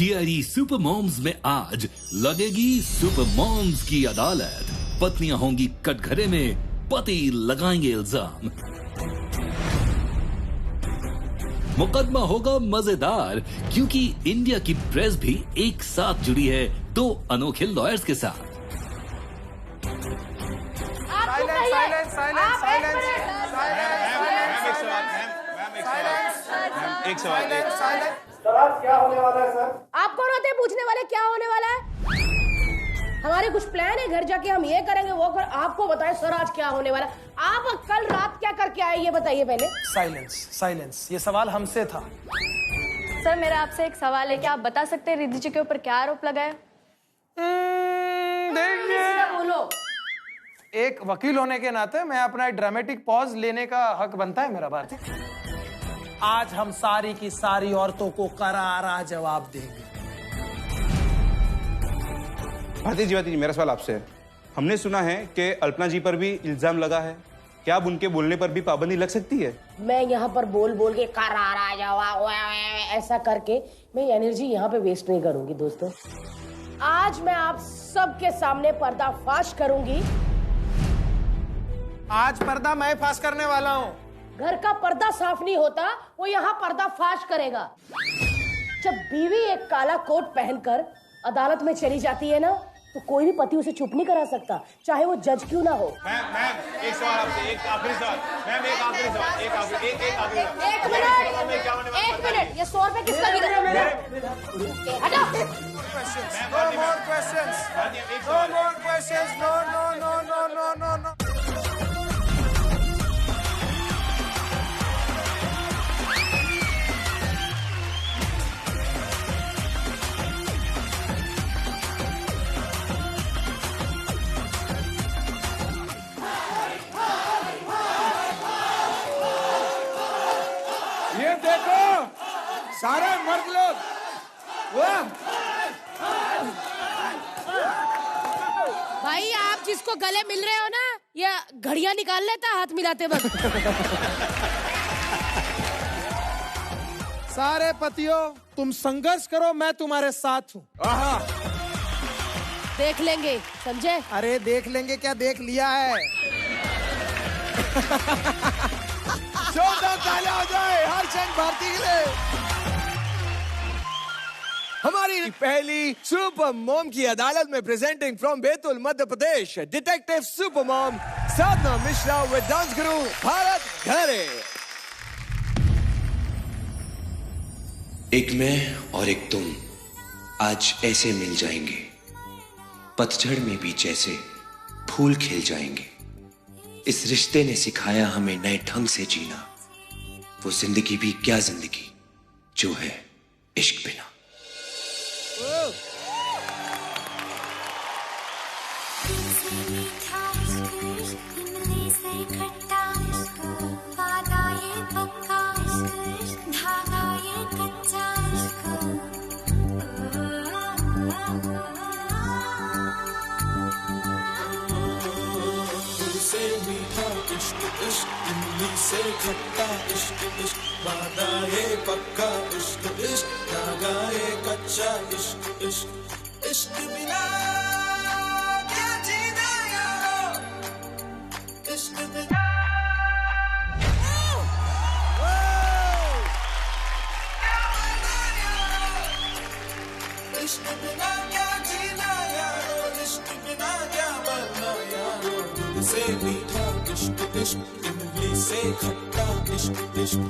DID super moms में आज लगेगी सुपर मॉम्स की अदालत। पत्नियां होंगी कटघरे में, पति लगाएंगे इल्जाम। मुकदमा होगा मजेदार क्योंकि इंडिया की प्रेस भी एक साथ जुड़ी है दो अनोखे लॉयर्स के साथ। एक सवाल। सर आज क्या होने वाला है सर? आप कौन होते हैं पूछने वाले क्या होने वाला है? हमारे कुछ प्लान है, घर जाके हम ये करेंगे वो कर। आपको बताएं सर आज क्या होने वाला है? आप कल रात क्या करके आए ये बताइए पहले। साइलेंस, ये सवाल हमसे था। सर मेरा आपसे एक सवाल है, क्या आप बता सकते हैं रिद्धि जी के ऊपर क्या आरोप लगाया? बोलो। एक वकील होने के नाते मैं अपना ड्रामेटिक पॉज लेने का हक बनता है मेरा भारती। आज हम सारी की सारी औरतों को करारा जवाब देंगे। भारती जी मेरा सवाल आपसे है। हमने सुना है कि अल्पना जी पर भी इल्जाम लगा है, क्या अब उनके बोलने पर भी पाबंदी लग सकती है? मैं यहाँ पर बोल बोल के करारा जवाब ऐसा करके मैं एनर्जी यहाँ पे वेस्ट नहीं करूंगी दोस्तों। आज मैं आप सबके सामने पर्दाफाश करूंगी। आज पर्दा मैं फाश करने वाला हूँ। घर का पर्दा साफ नहीं होता, वो यहाँ पर्दाफाश करेगा। जब बीवी एक काला कोट पहनकर अदालत में चली जाती है ना, तो कोई भी पति उसे चुप नहीं करा सकता, चाहे वो जज क्यों ना हो। मैम एक सवाल आपसे, एक आखिरी सवाल। मैम एक आखिरी सवाल, एक आखिरी एक मिनट, ये 100 रुपए किसका गिरा? हटो। No. ये देखो सारे मर्द लोग, भाई आप जिसको गले मिल रहे हो ना, ये घड़ियां निकाल लेता हाथ मिलाते वक्त। सारे पतियों तुम संघर्ष करो, मैं तुम्हारे साथ हूँ। देख लेंगे, समझे? अरे देख लेंगे क्या, देख लिया है। ताले हो जाए हर्षन भारती के लिए। हमारी पहली सुपर मॉम की अदालत में presenting from Betul Madhya Pradesh, detective super mom Sadhana Mishra with dance गुरु भारत घरे। एक मैं और एक तुम आज ऐसे मिल जाएंगे, पतझड़ में भी जैसे फूल खिल जाएंगे। इस रिश्ते ने सिखाया हमें नए ढंग से जीना, वो जिंदगी भी क्या जिंदगी जो है इश्क बिना। से खट्टा इश्क इश्क, वादा ये पक्का इश्क इश्क, धागा ये कच्चा इश्क इश्क, इश्क बिना क्या जीना यारो, इश्क बिना इश्क बिना क्या जीना यारो, इश्क बिना क्या मरना यारो। दूध से मीठा इश्क इश्क, इमली से खट्टा इश्क इश्क।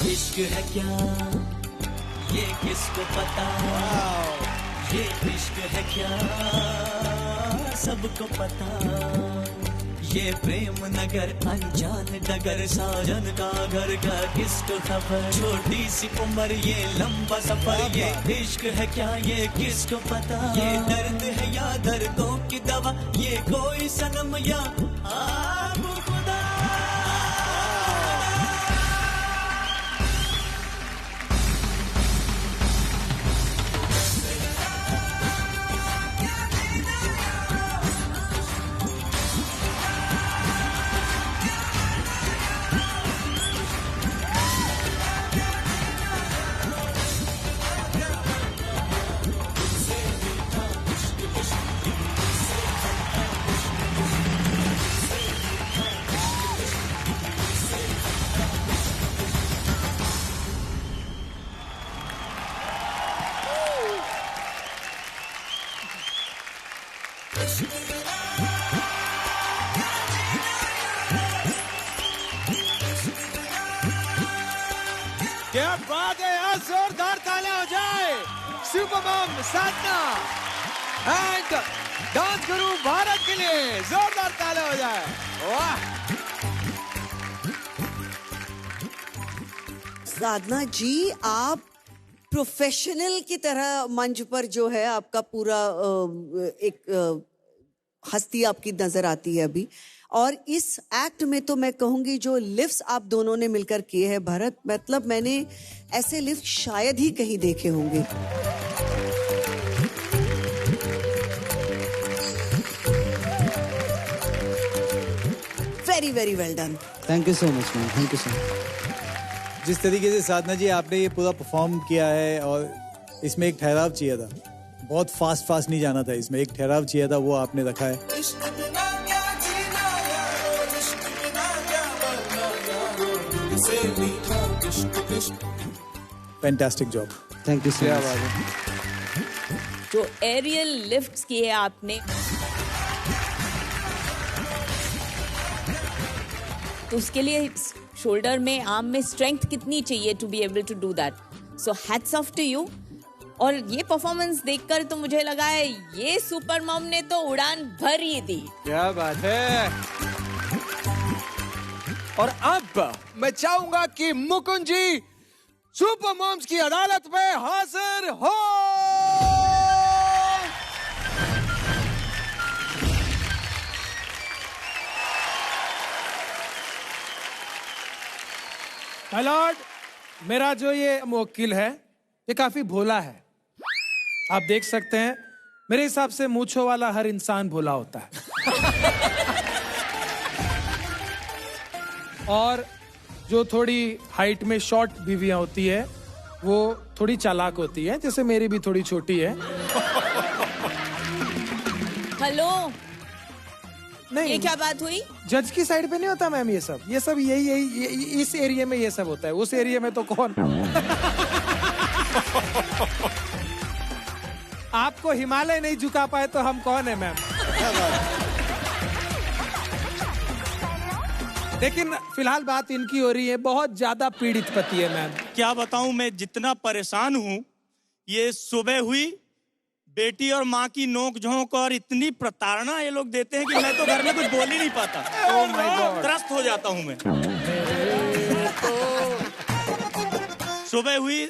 इश्क है क्या ये किसको पता, ये इश्क है क्या सबको पता, ये प्रेम नगर अनजान डगर, साजन का घर का किसको खबर, छोटी सी उम्र ये लंबा सफर, ये इश्क है क्या ये किसको पता, ये दर्द है या दर्दों की दवा, ये कोई सनम या आप खुदा। क्या बात है यार, जोरदार तालियां हो जाए super mom Sadhana and dance गुरु भारत के लिए, जोरदार तालियां हो जाए। वाह साधना जी, आप प्रोफेशनल की तरह मंच पर जो है आपका पूरा एक हस्ती आपकी नजर आती है अभी, और इस एक्ट में तो मैं कहूंगी जो लिफ्ट्स आप दोनों ने मिलकर किए हैं भरत, मतलब मैंने ऐसे लिफ्ट शायद ही कहीं देखे होंगे। Very very well done. Thank you so much ma'am, thank you so much. जिस तरीके से साधना जी आपने ये पूरा परफॉर्म किया है, और इसमें एक ठहराव चाहिए था, बहुत फास्ट नहीं जाना था, इसमें एक ठहराव चाहिए था, वो आपने रखा है। इश्क बिना क्या जीना यारो, इश्क बिना क्या मरना यारो, इसे मीठा इश्क इश्क। Fantastic job, thank you so much. जो एरियल लिफ्ट्स किए आपने, तो उसके लिए शोल्डर में, आर्म में स्ट्रेंथ कितनी चाहिए to be able to do that, so hats off to you. और ये परफॉर्मेंस देखकर तो मुझे लगा है ये सुपर मॉम ने तो उड़ान भर ही दी। क्या बात है। और अब मैं चाहूंगा कि मुकुंद जी सुपर मॉम्स की अदालत में हाजिर हो। माय लॉर्ड, मेरा जो ये मुवक्किल है ये काफी भोला है, आप देख सकते हैं। मेरे हिसाब से मूंछों वाला हर इंसान भोला होता है। और जो थोड़ी हाइट में शॉर्ट बीवियां होती है वो थोड़ी चालाक होती है, जैसे मेरी भी थोड़ी छोटी है। हेलो, नहीं, ये क्या बात हुई? जज की साइड पे नहीं होता मैम ये सब यही इस एरिया में ये सब होता है, उस एरिया में तो कौन। आपको हिमालय नहीं झुका पाए तो हम कौन है मैम। लेकिन फिलहाल बात इनकी हो रही है, बहुत ज्यादा पीड़ित पति है मैम। क्या बताऊं, मैं जितना परेशान हूं, ये सुबह हुई बेटी और माँ की नोक झोंक और इतनी प्रताड़ना ये लोग देते हैं कि मैं तो घर में कुछ बोल ही नहीं पाता। त्रस्त हो जाता हूं मैं। सुबह हुई,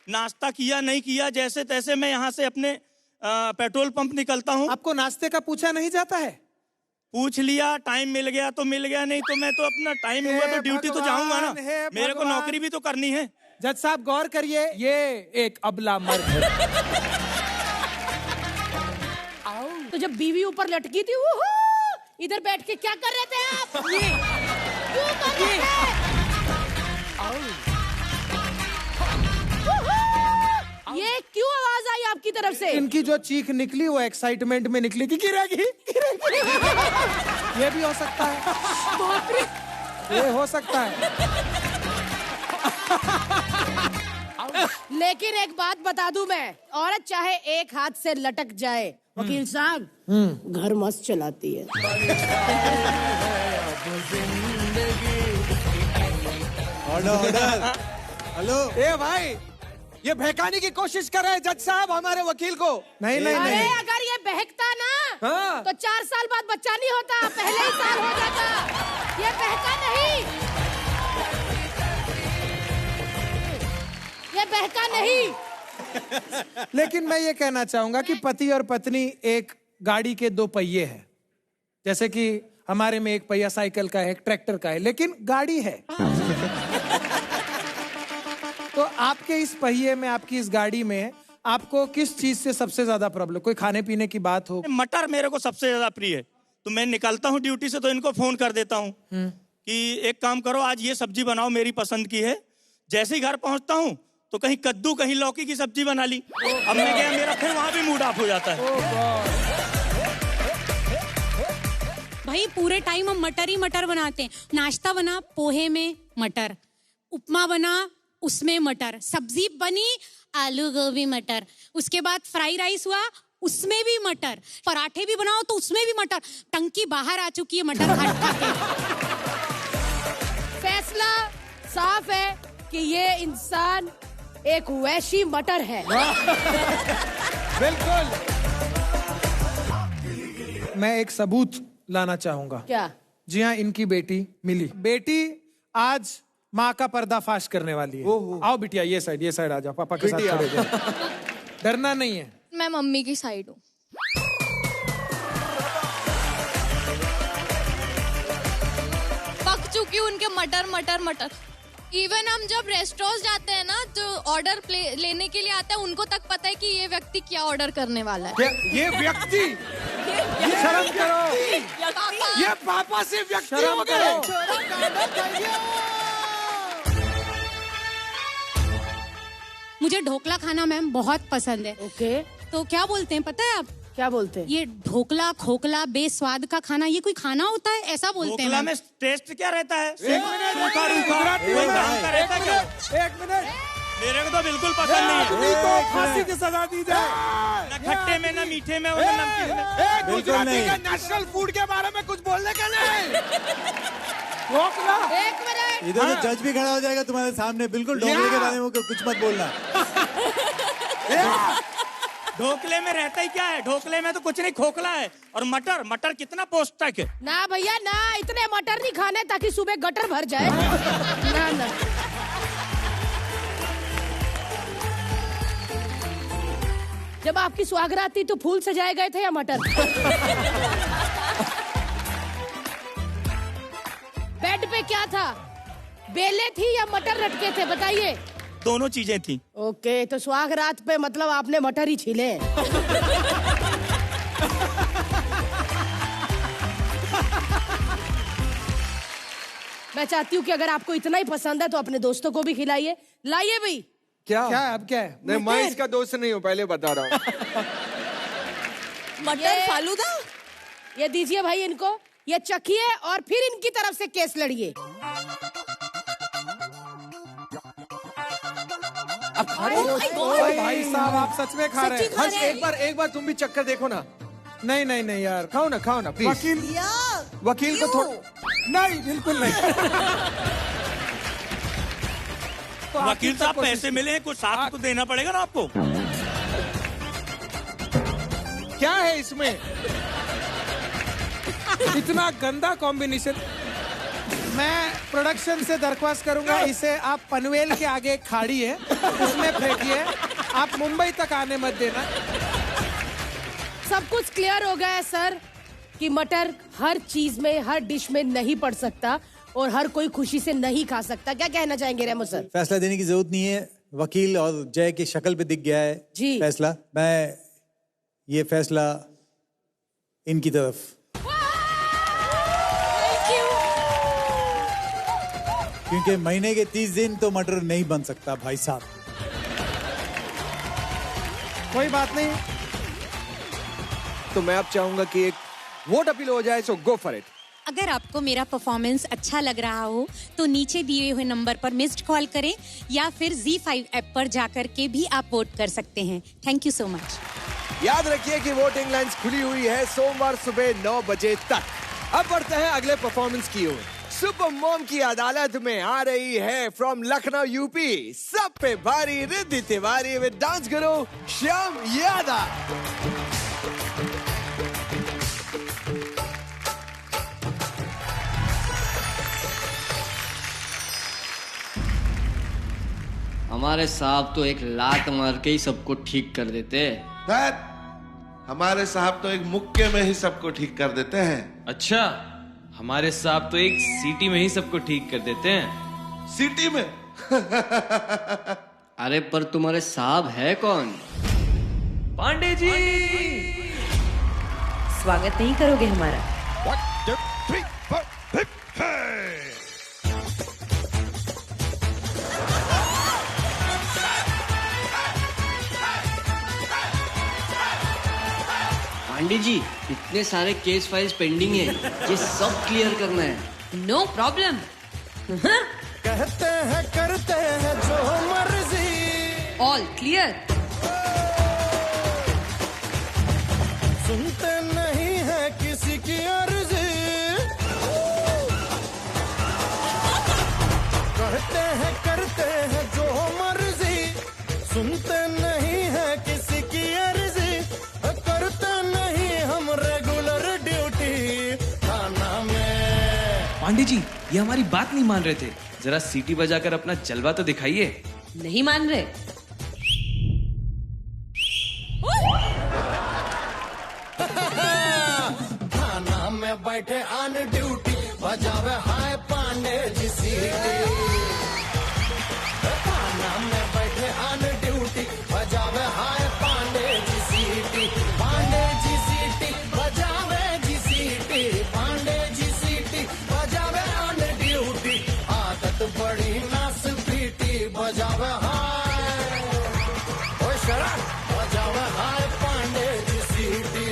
नाश्ता किया नहीं किया, जैसे तैसे मैं यहाँ से अपने पेट्रोल पंप निकलता हूँ। आपको नाश्ते का पूछा नहीं जाता है? पूछ लिया, टाइम मिल गया तो मिल गया, नहीं तो मैं तो अपना टाइम हुआ तो ड्यूटी तो जाऊंगा ना, मेरे को नौकरी भी तो करनी है। जज साहब गौर करिए, ये एक अबला मर्द है। तो जब बीवी ऊपर लटकी थी, इधर बैठ के क्या कर रहे थे आप? क्यों कर रहे थे? ये क्यों आवाज आई आपकी तरफ से? इनकी जो चीख निकली वो एक्साइटमेंट में निकली कि गिरेगी। ये भी हो सकता है, ये हो सकता है। लेकिन एक बात बता दूं मैं, औरत चाहे एक हाथ से लटक जाए, वकील साहब घर मस्त चलाती है। ऑर्डर। हेलो, ए भाई, ये बहकाने की कोशिश कर रहे हैं जज साहब हमारे वकील को। नहीं नहीं अरे नहीं, अगर ये बहकता ना हाँ। तो 4 साल बाद बच्चा नहीं होता, पहले ही साल हो जाता। ये बहका नहीं, ये बहका नहीं। लेकिन मैं ये कहना चाहूंगा कि पति और पत्नी एक गाड़ी के 2 पहिए हैं। जैसे कि हमारे में एक पहिया साइकिल का है, एक ट्रैक्टर का है, लेकिन गाड़ी है। तो आपके इस पहिए में, आपकी इस गाड़ी में आपको किस चीज से सबसे ज्यादा प्रॉब्लम? कोई खाने पीने की बात हो? मटर मेरे को सबसे ज्यादा प्रिय है। तो मैं निकलता हूँ ड्यूटी से तो इनको फोन कर देता हूँ कि एक काम करो, आज ये सब्जी बनाओ, मेरी पसंद की है। जैसे ही घर पहुंचता हूँ तो कहीं कद्दू कहीं लौकी की सब्जी बना ली। अब मैं गया, मेरा फिर वहां भी मूड ऑफ हो जाता है। भाई पूरे टाइम हम मटर ही मटर बनाते हैं। नाश्ता बना, पोहे में मटर, उपमा बना, उसमें मटर, सब्जी बनी, आलू गोभी मटर, उसके बाद फ्राई राइस हुआ, उसमें भी मटर, पराठे भी बनाओ तो उसमें भी मटर। टंकी बाहर आ चुकी है मटर खा के। फैसला साफ है कि ये इंसान एक वैशी मटर है। बिल्कुल। मैं एक सबूत लाना चाहूंगा। क्या? जी हाँ, इनकी बेटी मिली, बेटी आज माँ का पर्दाफाश करने वाली है। आओ बिटिया, ये साइड आ जाओ, पापा के साथ खड़े हो जाओ। डरना नहीं है। मैं मम्मी की साइड हूँ। पक चुकी उनके मटर मटर मटर। इवन हम जब रेस्टोरेंट जाते हैं ना, जो ऑर्डर लेने के लिए आते हैं, उनको तक पता है कि ये व्यक्ति क्या ऑर्डर करने वाला है। ये व्यक्ति, शर्म करो, ये पापा से व्यक्ति शर्म हो गए। मुझे ढोकला खाना मैम बहुत पसंद है। ओके। तो क्या बोलते हैं पता है आप? क्या बोलते हैं? ये ढोकला खोखला बेस्वाद का खाना, ये कोई खाना होता है? ऐसा बोलते हैं ढोकला मैम। में टेस्ट क्या रहता है? एक मिनट, मेरे को तो बिल्कुल पसंद नहीं है। तो फांसी की सजा दी जाए। ना खट्टे में, ना मीठे में, और ना नमकीन में। गुजराती का नेशनल फूड के बारे में कुछ बोलने का नहीं। ढोकला। एक मिनट। इधर तो जज भी खड़ा हो जाएगा तुम्हारे सामने। बिल्कुल ढोकले के बारे में कुछ मत बोलना। ढोकले में रहता ही क्या है? ढोकले में तो कुछ नहीं, खोखला है। और मटर, मटर कितना पौष्टिक है। ना भैया ना, इतने मटर नहीं खाने ताकि सुबह गटर भर जाए। ना ना। जब आपकी सुहागरात थी तो फूल सजाए गए थे या मटर? बेड पे क्या था? बेले थी या मटर लटके थे? बताइए। दोनों चीजें थी। ओके, तो सुहागरात पे मतलब आपने मटर ही छीले। मैं चाहती हूँ कि अगर आपको इतना ही पसंद है तो अपने दोस्तों को भी खिलाइए। लाइए भाई। क्या? अब क्या है? नहीं, मैं इसका दोस्त नहीं हूँ, पहले बता रहा हूँ। मटर फालूदा। ये दीजिए भाई इनको, ये चखिए और फिर इनकी तरफ से केस लड़िए। भाई साहब, आप सच में खा रहे हैं? हर्ष, एक बार तुम भी चक्कर देखो ना। नहीं नहीं नहीं यार, खाओ ना प्लीज। वकील को थोड़ा। नहीं, बिल्कुल नहीं। तो वकील साहब पैसे मिले हैं, कुछ साथ तो देना पड़ेगा ना आपको। क्या है इसमें? इतना गंदा कॉम्बिनेशन। मैं प्रोडक्शन से दरख्वास्त करूंगा, इसे आप पनवेल के आगे एक खाड़ी है, उसमें फेंकिए। आप मुंबई तक आने मत देना। सब कुछ क्लियर हो गया है सर कि मटर हर चीज में, हर डिश में नहीं पड़ सकता और हर कोई खुशी से नहीं खा सकता। क्या कहना चाहेंगे रेमो सर? फैसला देने की जरूरत नहीं है। वकील और जय की शक्ल पे दिख गया है जी फैसला। मैं ये फैसला इनकी तरफ। क्योंकि महीने के 30 दिन तो मटर नहीं बन सकता भाई साहब। कोई बात नहीं। तो मैं अब चाहूंगा कि एक वोट अपील हो जाए, सो गो फॉर इट। अगर आपको मेरा परफॉर्मेंस अच्छा लग रहा हो तो नीचे दिए हुए नंबर पर मिस्ड कॉल करें या फिर ZEE5 ऐप पर जाकर के भी आप वोट कर सकते हैं। Thank you so much. याद रखिए कि वोटिंग लाइन्स खुली हुई है सोमवार सुबह 9 बजे तक। अब बढ़ते हैं अगले परफॉर्मेंस की ओर। सुपर मॉम की अदालत में आ रही है फ्रॉम लखनऊ यूपी, सब पे भारी रिद्धि तिवारी विद डांस गुरु श्याम यादव। हमारे साहब तो एक लात मार के ही सबको ठीक कर देते। हमारे साहब तो एक मुक्के में ही सबको ठीक कर देते हैं। अच्छा, हमारे साहब तो एक सीटी में ही सबको ठीक कर देते हैं। सीटी में? अरे पर तुम्हारे साहब है कौन? पांडे जी। स्वागत नहीं करोगे हमारा? 1 2 3 4 पांडे जी, इतने सारे केस फाइल्स पेंडिंग है, ये सब क्लियर करना है। No problem. कहते हैं करते हैं जो मर्जी। All clear. सुनते नहीं है किसी की अर्जी। कहते हैं करते हैं जो मर्जी, सुनते नहीं है किसी की अर्जी, करते नहीं हम रेगुलर ड्यूटी थाना में। पांडे जी, ये हमारी बात नहीं मान रहे थे, जरा सीटी बजाकर अपना जलवा तो दिखाइए। नहीं मान रहे? थाना में बैठे ऑन ड्यूटी, बजावे हाय पांडे जी सीटी। थाना में बैठे ऑन ड्यूटी, बजावे हाय पांडे जी सीटी। पांडे जी सीटी बजावे जी सीटी, पांडे जी सीटी बजावे ऑन ड्यूटी। आदत बड़ी नास पीटी, बजावे हाय ओ शराब, बजावे हाय पांडे जी सीटी।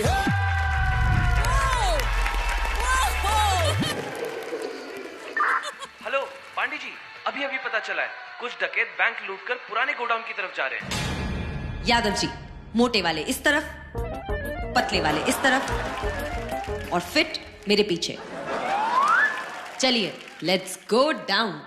हेलो पांडे जी, अभी अभी पता चला है, कुछ डकैत बैंक लूटकर पुराने गोडाउन की तरफ जा रहे हैं। यादव जी, मोटे वाले इस तरफ, पतले वाले इस तरफ और फिट मेरे पीछे। चलिए, let's go down.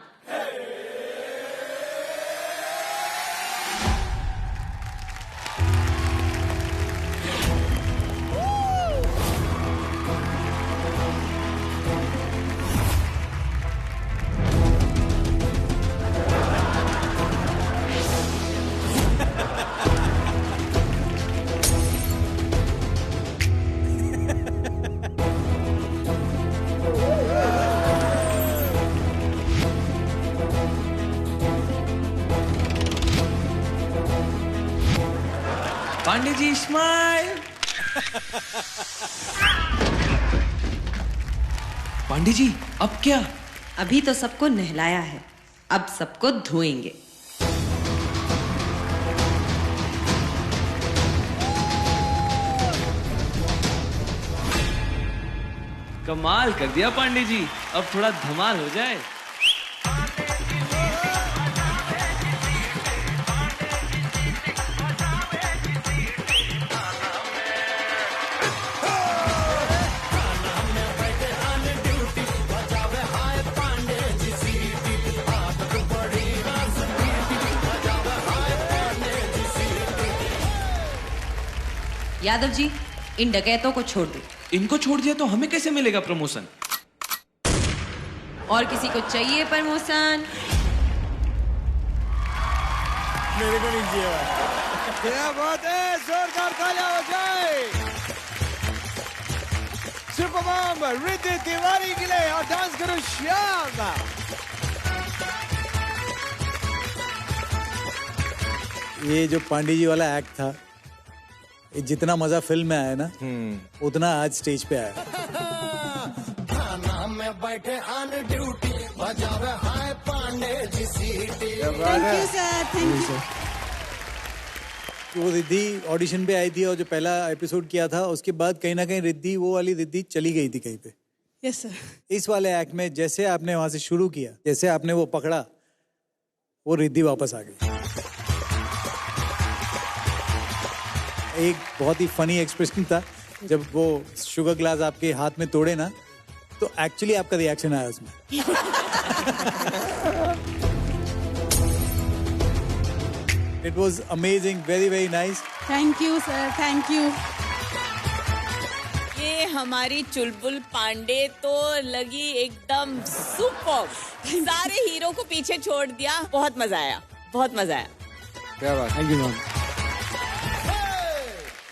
Pandey ji smile. Pandey ji, अब क्या? अभी तो सबको नहलाया है, अब सबको धोएंगे। कमाल कर दिया पांडे जी, अब थोड़ा धमाल हो जाए। यादव जी, इन डकैतों को छोड़ दो। इनको छोड़ दिया तो हमें कैसे मिलेगा प्रमोशन? और किसी को चाहिए प्रमोशन? मेरे को नहीं चाहिए। क्या बात है, जोरदार तालियां हो जाए सुपर मॉम रिद्धि तिवारी के लिए और डांस गुरु श्याम। ये जो पांडे जी वाला एक्ट था, जितना मजा फिल्म में आया ना, उतना आज स्टेज पे आया। थाना में बैठे ऑन ड्यूटी, बजावे हाय पांडे जी सीटी। Thank you sir, thank you. वो रिद्धि ऑडिशन पे आई थी और जो पहला एपिसोड किया था, उसके बाद कहीं ना कहीं रिद्धि, वो वाली रिद्धि चली गई थी कहीं पे। Yes sir. इस वाले एक्ट में जैसे आपने वहां से शुरू किया, जैसे आपने वो पकड़ा, वो रिद्धि वापस आ गई। एक बहुत ही फनी एक्सप्रेशन था जब वो शुगर ग्लास आपके हाथ में तोड़े ना, तो एक्चुअली आपका रिएक्शन आया उसमें। It was amazing, very very nice. Thank you sir, thank you. ये हमारी चुलबुल पांडे तो लगी एकदम सुपर। सारे हीरो को पीछे छोड़ दिया। बहुत मजा आया, बहुत मजा आया। क्या बात। Thank you ma'am.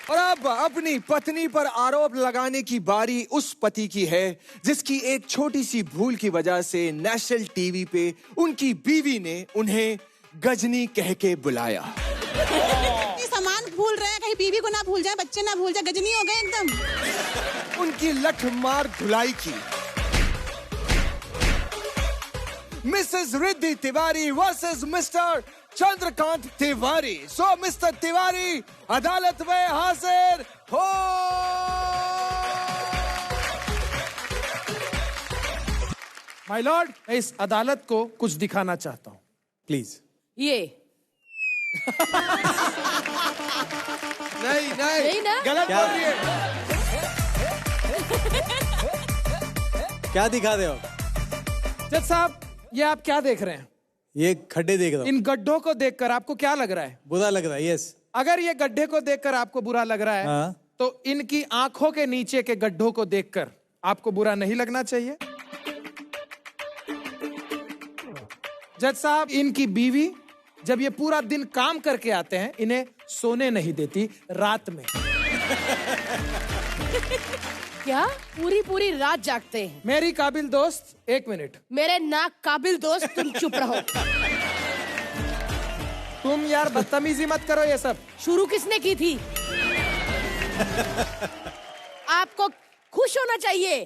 और अब अपनी पत्नी पर आरोप लगाने की बारी उस पति की है जिसकी एक छोटी सी भूल की वजह से नेशनल टीवी पे उनकी बीवी ने उन्हें गजनी कह के बुलाया। सामान भूल रहे हैं, कहीं बीवी को ना भूल जाए, बच्चे ना भूल जाए, गजनी हो गए एकदम। उनकी लठमार धुलाई की। Mrs Riddhi Tiwari versus Mr Chandrakant Tiwari. So Mr Tiwari अदालत में हाजिर हो। माय लॉर्ड, मैं इस अदालत को कुछ दिखाना चाहता हूँ। प्लीज। ये नहीं नहीं ना? गलत क्या? बोल रही है। क्या दिखा रहे हो? जज साहब, ये आप क्या देख रहे हैं? ये खड्डे देख रहा हूँ। इन गड्ढों को देखकर आपको क्या लग रहा है? बुरा लग रहा है। यस। अगर ये गड्ढे को देखकर आपको बुरा लग रहा है, हाँ। तो इनकी आंखों के नीचे के गड्ढों को देखकर आपको बुरा नहीं लगना चाहिए। जज साहब, इनकी बीवी जब ये पूरा दिन काम करके आते हैं, इन्हें सोने नहीं देती रात में। क्या पूरी पूरी रात जागते हैं? मेरी काबिल दोस्त, एक मिनट। मेरे नाक काबिल दोस्त, तुम चुप रहो। तुम यार बदतमीजी मत करो। ये सब शुरू किसने की थी? आपको खुश होना चाहिए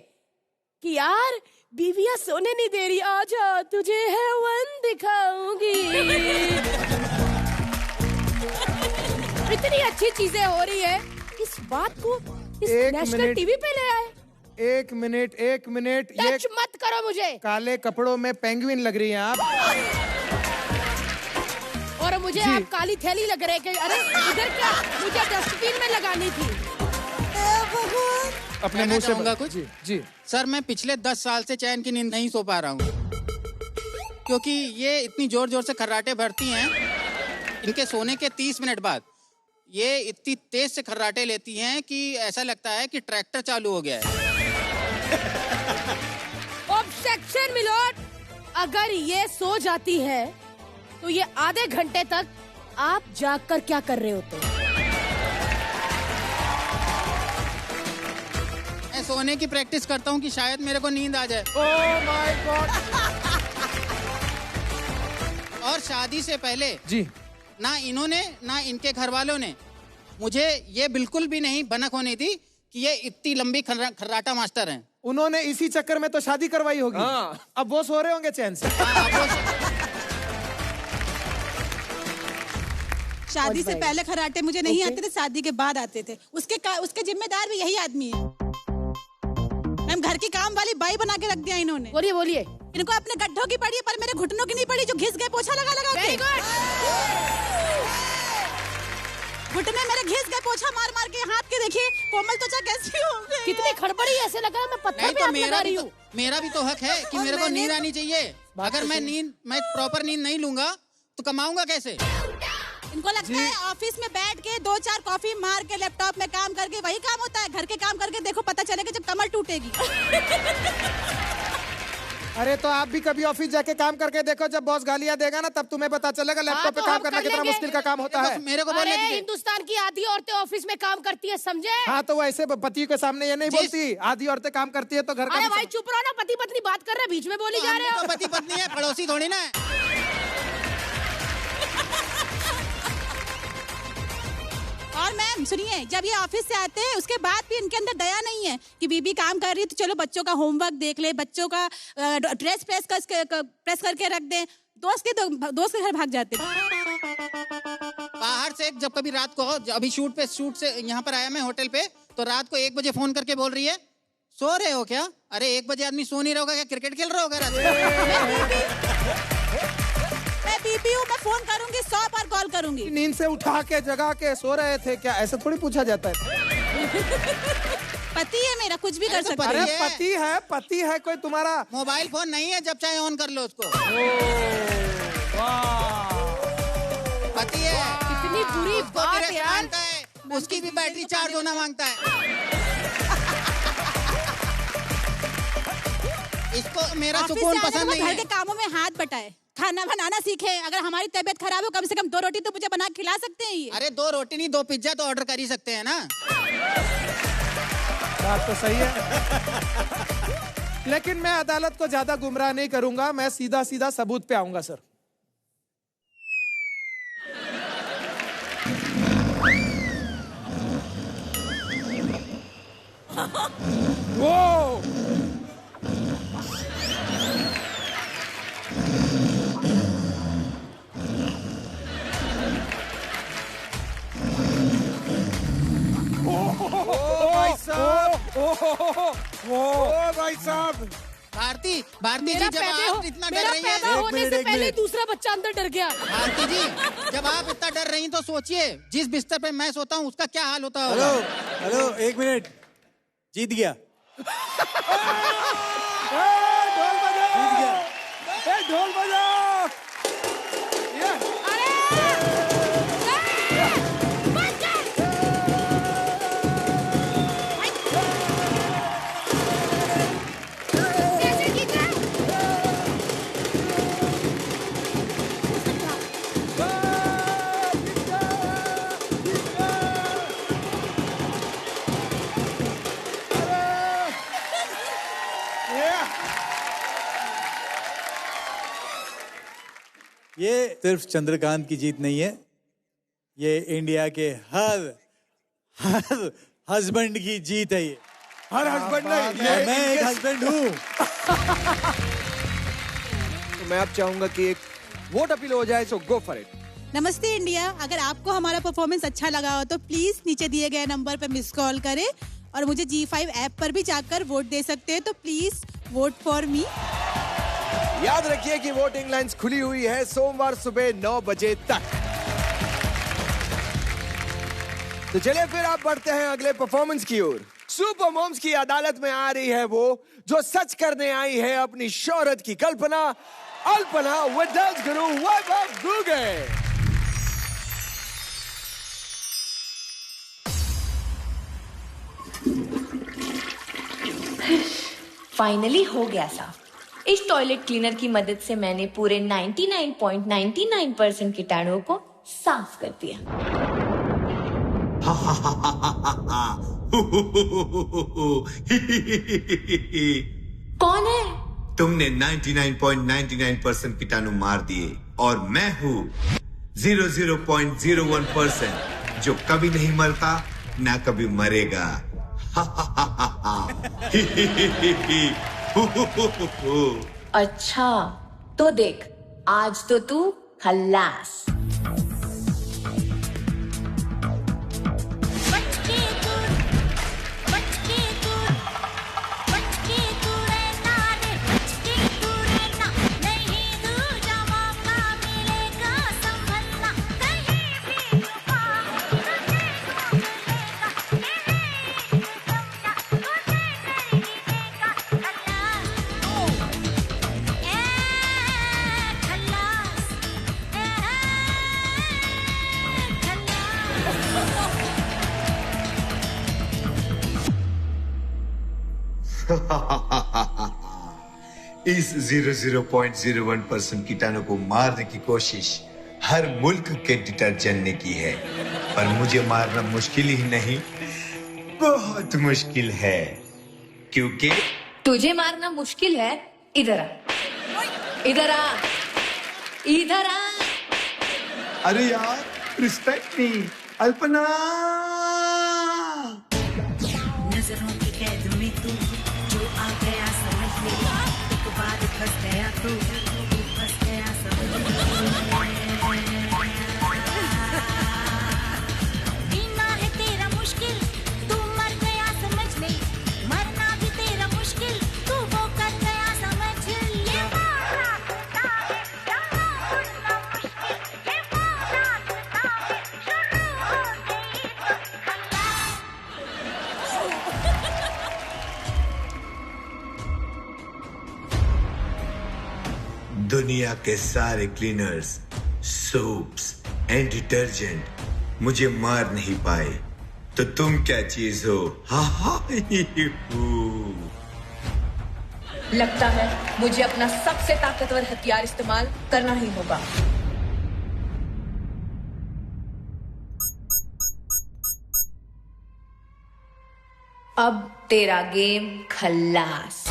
कि यार बीवियां सोने नहीं दे रही, आजा तुझे हेवन दिखाऊंगी। इतनी अच्छी चीजें हो रही है, इस बात को इस नेशनल टीवी पे ले आए। एक मिनट, एक मिनट। टच मत करो मुझे। काले कपड़ों में पेंगुइन लग रही हैं आप। और मुझे आप काली थैली लग रहे हैं। अरे इधर क्या, मुझे डस्टबिन में लगानी थी। अपने मुंह से कुछ। जी सर, मैं पिछले 10 साल से चैन की नींद नहीं सो पा रहा हूँ, क्योंकि ये इतनी जोर जोर से खर्राटे भरती हैं। इनके सोने के 30 मिनट बाद ये इतनी तेज से खर्राटे लेती हैं कि ऐसा लगता है कि ट्रैक्टर चालू हो गया है। ऑब्जेक्शन मिलोट, अगर ये सो जाती है तो ये आधे घंटे तक आप जागकर क्या कर रहे होते हैं? मैं सोने की प्रैक्टिस करता हूँ कि शायद मेरे को नींद आ जाए। Oh my God. और शादी से पहले जी ना इन्होंने ना इनके घर वालों ने मुझे ये बिल्कुल भी नहीं भनक होनी थी कि ये इतनी लंबी खर्राटा मास्टर हैं। उन्होंने इसी चक्कर में तो शादी करवाई होगी। हाँ। अब वो सो रहे होंगे चैन से। शादी से पहले खर्राटे मुझे नहीं आते थे, शादी के बाद आते थे। उसके जिम्मेदार भी यही आदमी है। मैम, घर की काम वाली बाई बना के रख दिया इन्होंने। बोलिए बोलिए। इनको अपने गड्ढों की पड़ी है, पर मेरे घुटनों की नहीं पड़ी, जो घिस गए पोछा लगा लगा के। घुटने मेरे घिस गए पोछा मार मार के। हाथ के देखिए कोमल त्वचा कैसी हो गई। कितनी खड़बड़ी, ऐसे लगा मैं पत्थर नहीं पे तो हाथ लगा रही हूँ। मेरा भी तो हक है कि मेरे को नींद आनी चाहिए। अगर मैं प्रॉपर नींद नहीं लूंगा तो कमाऊंगा कैसे? इनको लगता है ऑफिस में बैठ के 2-4 कॉफी मार के लैपटॉप में काम करके वही काम होता है। घर के काम करके देखो, पता चलेगा जब कमर टूटेगी। अरे तो आप भी कभी ऑफिस जाके काम करके देखो, जब बॉस गालियां देगा ना तब तुम्हें पता चलेगा लैपटॉप पे काम करना कितना मुश्किल का काम होता है। मेरे को अरे हिंदुस्तान की आधी औरतें ऑफिस में काम करती है, समझे? हाँ, तो वो ऐसे पति के सामने ये नहीं बोलती। आधी औरतें काम करती है तो घर का। अरे भाई चुप रहो ना, पति पत्नी बात कर रहे, बीच में बोली जा रहे हो। पति पत्नी है, पड़ोसी थोड़ी ना है। और मैम सुनिए, जब ये ऑफिस से आते हैं उसके बाद भी इनके अंदर दया नहीं है कि बीबी काम कर रही है तो चलो बच्चों का होमवर्क देख ले, बच्चों का ड्रेस प्रेस करके रख दे। दोस्त के घर भाग जाते। बाहर से जब कभी रात को, अभी शूट से यहाँ पर आया मैं होटल पे, तो रात को 1 बजे फोन करके बोल रही है, सो रहे हो क्या? अरे 1 बजे आदमी सो नहीं रहा होगा क्या? क्रिकेट खेल रहा होगा रात में? मैं बीबी हूँ, मैं फोन करूंगी, 100 बार कॉल करूंगी। नींद से उठा के जगा के सो रहे थे क्या? ऐसा थोड़ी पूछा जाता है। पति है मेरा, कुछ भी कर सकता अरे है। पति है कोई तुम्हारा? मोबाइल फोन नहीं है, जब चाहे ऑन कर लो उसको। पति है। कितनी बुरी बात यार। उसकी भी बैटरी चार्ज होना मांगता है। इसको मेरा सुकून पसंद नहीं घर है। के कामों में हाथ बटाए, खाना बनाना सीखे। अगर हमारी तबीयत खराब हो, कम से कम 2 रोटी तो मुझे बना के खिला सकते हैं ये। अरे 2 रोटी नहीं, 2 पिज्जा तो ऑर्डर कर ही सकते हैं ना। बात तो सही है। लेकिन मैं अदालत को ज्यादा गुमराह नहीं करूंगा, मैं सीधा सीधा सबूत पे आऊंगा सर। वो भाई साहब, ओ भाई साहब। भारती जी, जब आप इतना डर रही पैदा हैं, होने से पहले दूसरा बच्चा अंदर डर गया। भारती जी, जब आप इतना डर रही तो सोचिए, जिस बिस्तर पे मैं सोता हूँ उसका क्या हाल होता होगा। हेलो 1 मिनट, जीत गया। ढोल बजाओ, ढोल बजाओ। ये सिर्फ चंद्रकांत की जीत नहीं है, ये इंडिया के हर हस्बैंड की जीत है। ये हर हस्बैंड नहीं, मैं एक हस्बैंड हूँ। तो मैं अब चाहूंगा कि एक वोट अपील हो जाए, सो गो फॉर इट। नमस्ते इंडिया, अगर आपको हमारा परफॉर्मेंस अच्छा लगा हो तो प्लीज नीचे दिए गए नंबर पर मिस कॉल करें और मुझे G5 ऐप पर भी जाकर वोट दे सकते हैं, तो प्लीज वोट फॉर मी। याद रखिए कि वोटिंग लाइंस खुली हुई है सोमवार सुबह 9 बजे तक। तो चलिए फिर आप बढ़ते हैं अगले परफॉर्मेंस की ओर। सुपर मॉम्स की अदालत में आ रही है वो जो सच करने आई है अपनी शोहरत की कल्पना, Alpana with dance Guru Vaibhav Dubey. Finally हो गया साफ। इस टॉयलेट क्लीनर की मदद से मैंने पूरे 99.99% कीटाणुओं को साफ कर दिया। कौन है? तुमने 99.99% कीटाणु मार दिए और मैं हूँ 00.01% जो कभी नहीं मरता ना कभी मरेगा। अच्छा तो देख, आज तो तू खल्लास। इस 00.01% कीटाणु को मारने की कोशिश हर मुल्क के डिटर्जेंट ने की है, पर मुझे मारना मुश्किल ही नहीं, बहुत मुश्किल है, क्योंकि तुझे मारना मुश्किल है। इधर आ, इधर आ, इधर आ। अरे यार, रिस्पेक्ट मी अल्पना। नजरों की कैद में तू जो आ गया समझ ले, एक बार फंस गया तू फंस गया समझ जीना है तेरा मुश्किल, तू मर गया समझ ले, मरना भी तेरा मुश्किल, तू वो कर गया समझ ले। दुनिया के सारे क्लीनर्स, सोप्स एंड डिटर्जेंट मुझे मार नहीं पाए, तो तुम क्या चीज हो? लगता है मुझे अपना सबसे ताकतवर हथियार इस्तेमाल करना ही होगा। अब तेरा गेम खल्लास।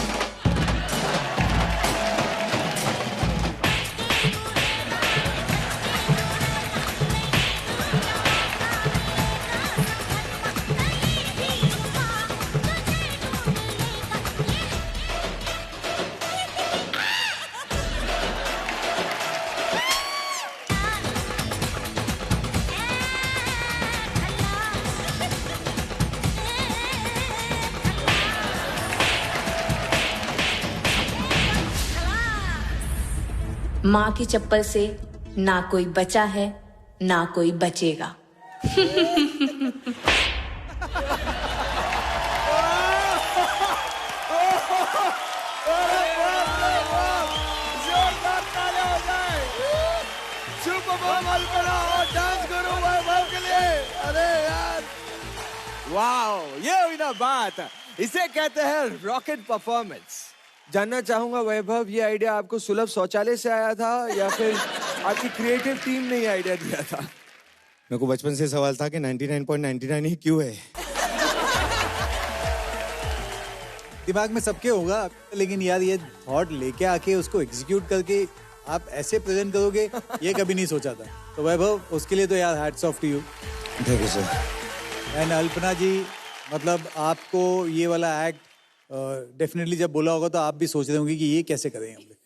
माँ की चप्पल से ना कोई बचा है ना कोई बचेगा। जोरदार तालियां हो जाए सुपर मॉम अल्पना और डांस गुरु वैभव के लिए। अरे यार वाओ, ये हुई ना बात, इसे कहते हैं रॉकेट परफॉर्मेंस। जानना चाहूंगा वैभव, ये आइडिया आपको सुलभ शौचालय से आया था या फिर आपकी क्रिएटिव टीम ने ये आइडिया दिया था? मेरे को बचपन से सवाल था कि 99.99 ही क्यों है। दिमाग में सबके होगा, लेकिन यार ये थॉट लेके आके उसको एग्जीक्यूट करके आप ऐसे प्रेजेंट करोगे, ये कभी नहीं सोचा था। तो वैभव, उसके लिए तो यार hats off to you. Thank you sir. And Alpana ji, मतलब आपको ये वाला एक्ट डेफिनेटली जब बोला होगा तो आप भी सोच रहे होंगे कि ये कैसे करें हम लोग।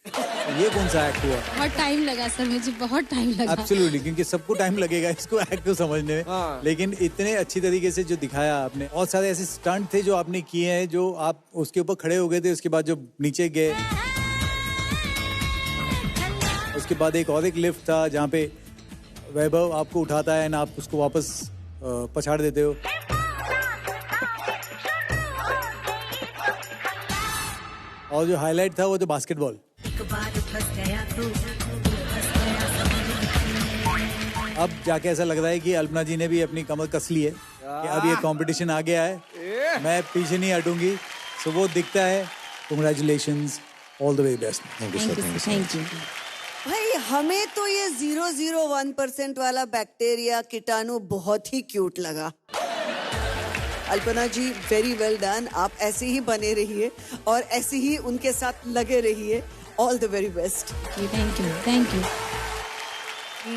ये कौन सा एक्ट हुआ? बहुत टाइम लगा सर, मुझे बहुत टाइम लगा। एब्सोल्युटली, क्योंकि सबको टाइम लगेगा इसको एक्ट को समझने में। लेकिन इतने अच्छी तरीके से जो दिखाया आपने, और सारे ऐसे स्टंट थे जो आपने किए हैं, जो आप उसके ऊपर खड़े हो गए थे, उसके बाद जो नीचे गए, उसके बाद एक और एक लिफ्ट था जहाँ पे वैभव आपको उठाता है और आप उसको वापस पछाड़ देते हो। और जो हाईलाइट था वो तो बास्केटबॉल। अब जाके ऐसा लग रहा है कि अल्पना जी ने भी अपनी कमर कस ली है कि अब ये कंपटीशन आ गया है, मैं पीछे नहीं हटूंगी। सो वो दिखता है। Congratulations, all the very best. Thank you sir. Thank you. भाई हमें तो ये 001% वाला बैक्टीरिया कीटाणु बहुत ही क्यूट लगा। अल्पना जी, वेरी वेल डन। आप ऐसे ही बने रहिए और ऐसे ही उनके साथ लगे रहिए। All the very best. Thank you, thank you.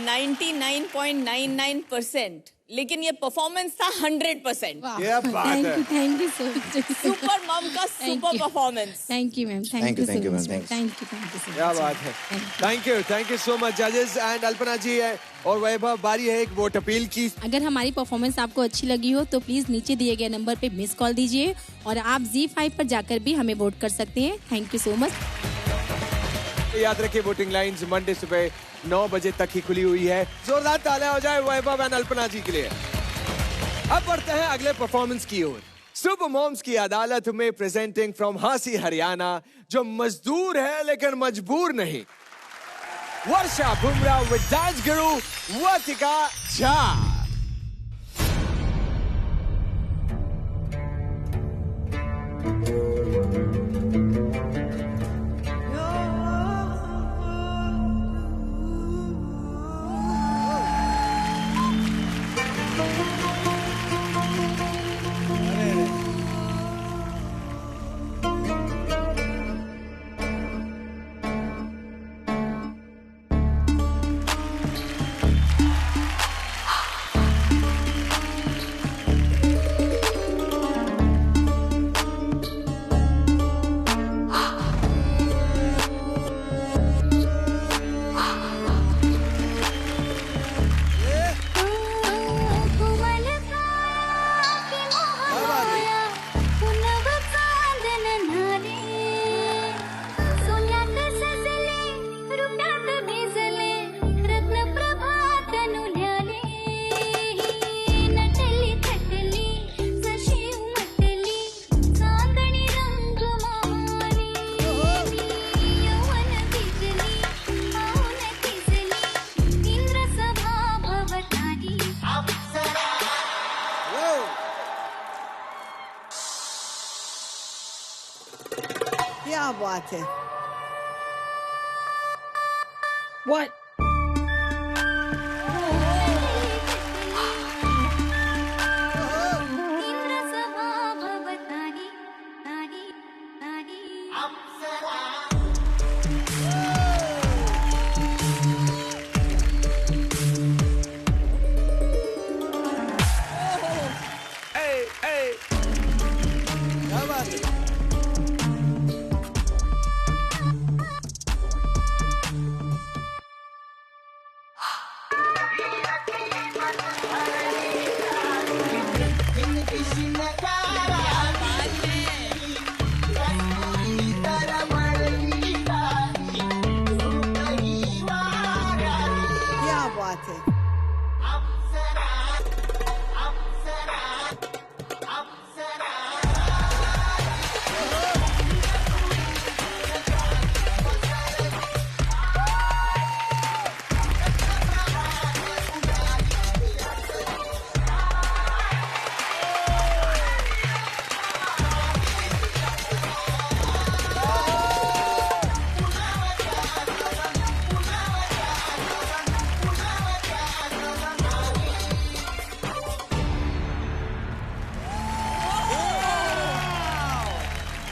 99.99%, लेकिन ये परफॉर्मेंस था 100%। क्या बात है। Thank you so much. Super mom का super performance. Thank you ma'am, thank you so much. Thank you so क्या बात है। थैंक यू सो मच जजेस। एंड अल्पना जी है और वैभव, बारी है एक वोट अपील की। अगर हमारी परफॉर्मेंस आपको अच्छी लगी हो तो प्लीज नीचे दिए गए नंबर पे मिस कॉल दीजिए, और आप ZEE5 पर जाकर भी हमें वोट कर सकते हैं। Thank you so much. याद रखिए, वोटिंग लाइंस मंडे सुबह 9 बजे तक ही खुली हुई है। जोरदार तालियां हो जाए वैभव एंड अल्पना जी के लिए। अब बढ़ते हैं अगले परफॉर्मेंस की ओर। सुपर मॉम्स की अदालत में प्रेजेंटिंग फ्रॉम हांसी हरियाणा, जो मजदूर है लेकिन मजबूर नहीं, वर्षा बुमराह विद डांस गुरु वर्तिका झा। कुंवर बात है। What? क्या बात है? क्या बात है।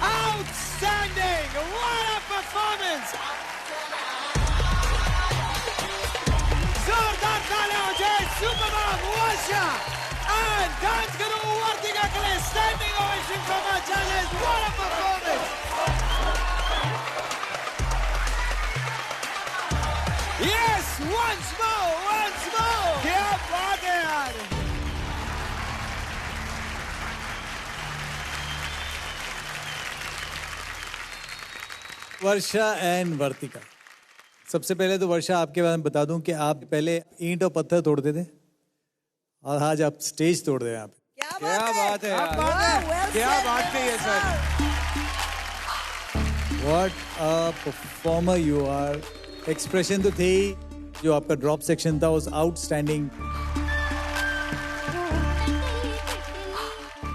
Outstanding! What a performance! जोरदार तालियां हो जाए सुपरमॉम वर्षा and डांस करो वर्तिका के लिए standing ovation from our judges. What a performance! Yes, once more. क्या बात है यार! वर्षा एंड वर्तिका। सबसे पहले तो वर्षा आपके बारे में बता दूं कि आप पहले ईंट और पत्थर तोड़ते थे और आज आप स्टेज तोड़ रहे हैं आप। क्या बात है यार! क्या बात है ये sir! What a performer you are! Expression तो थे ही, जो आपका ड्रॉप सेक्शन था was outstanding।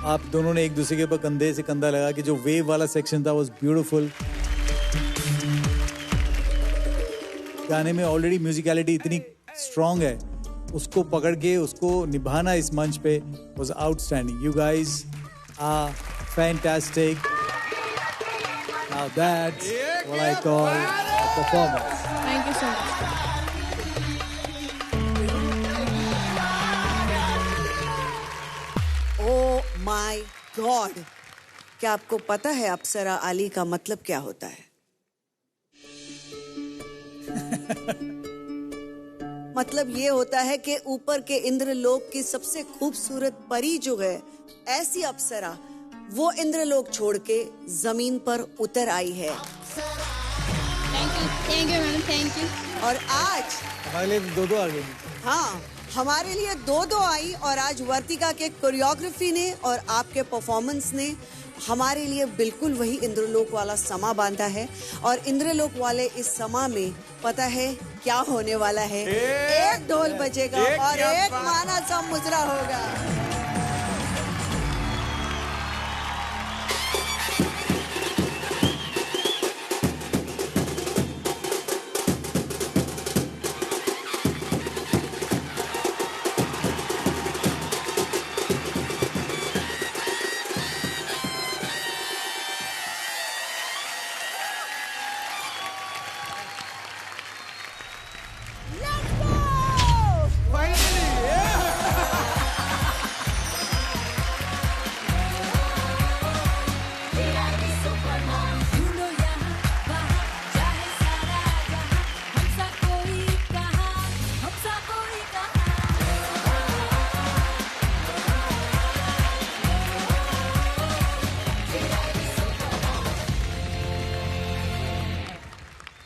आप दोनों ने एक दूसरे के ऊपर कंधे से कंधा लगा कि जो वेव वाला सेक्शन था was beautiful। गाने में ऑलरेडी म्यूजिकलिटी इतनी स्ट्रॉन्ग है, उसको पकड़ के उसको निभाना इस मंच पे was outstanding. You guys are fantastic. Now that's what I call a performance. Thank you so much. Oh my God! क्या आपको पता है अप्सरा आली का मतलब क्या होता है? मतलब ये होता है कि ऊपर के इंद्रलोक की सबसे खूबसूरत परी जो है, ऐसी अप्सरा, वो इंद्रलोक छोड़ के जमीन पर उतर आई है। Thank you ma'am, thank you. और आज हमारे लिए दो आ गई। हाँ, हमारे लिए दो आई, और आज वर्तिका के कोरियोग्राफी ने और आपके परफॉर्मेंस ने हमारे लिए बिल्कुल वही इंद्रलोक वाला समा बांधा है। और इंद्रलोक वाले इस समा में पता है क्या होने वाला है? एक ढोल बजेगा और एक माना सा मुजरा होगा।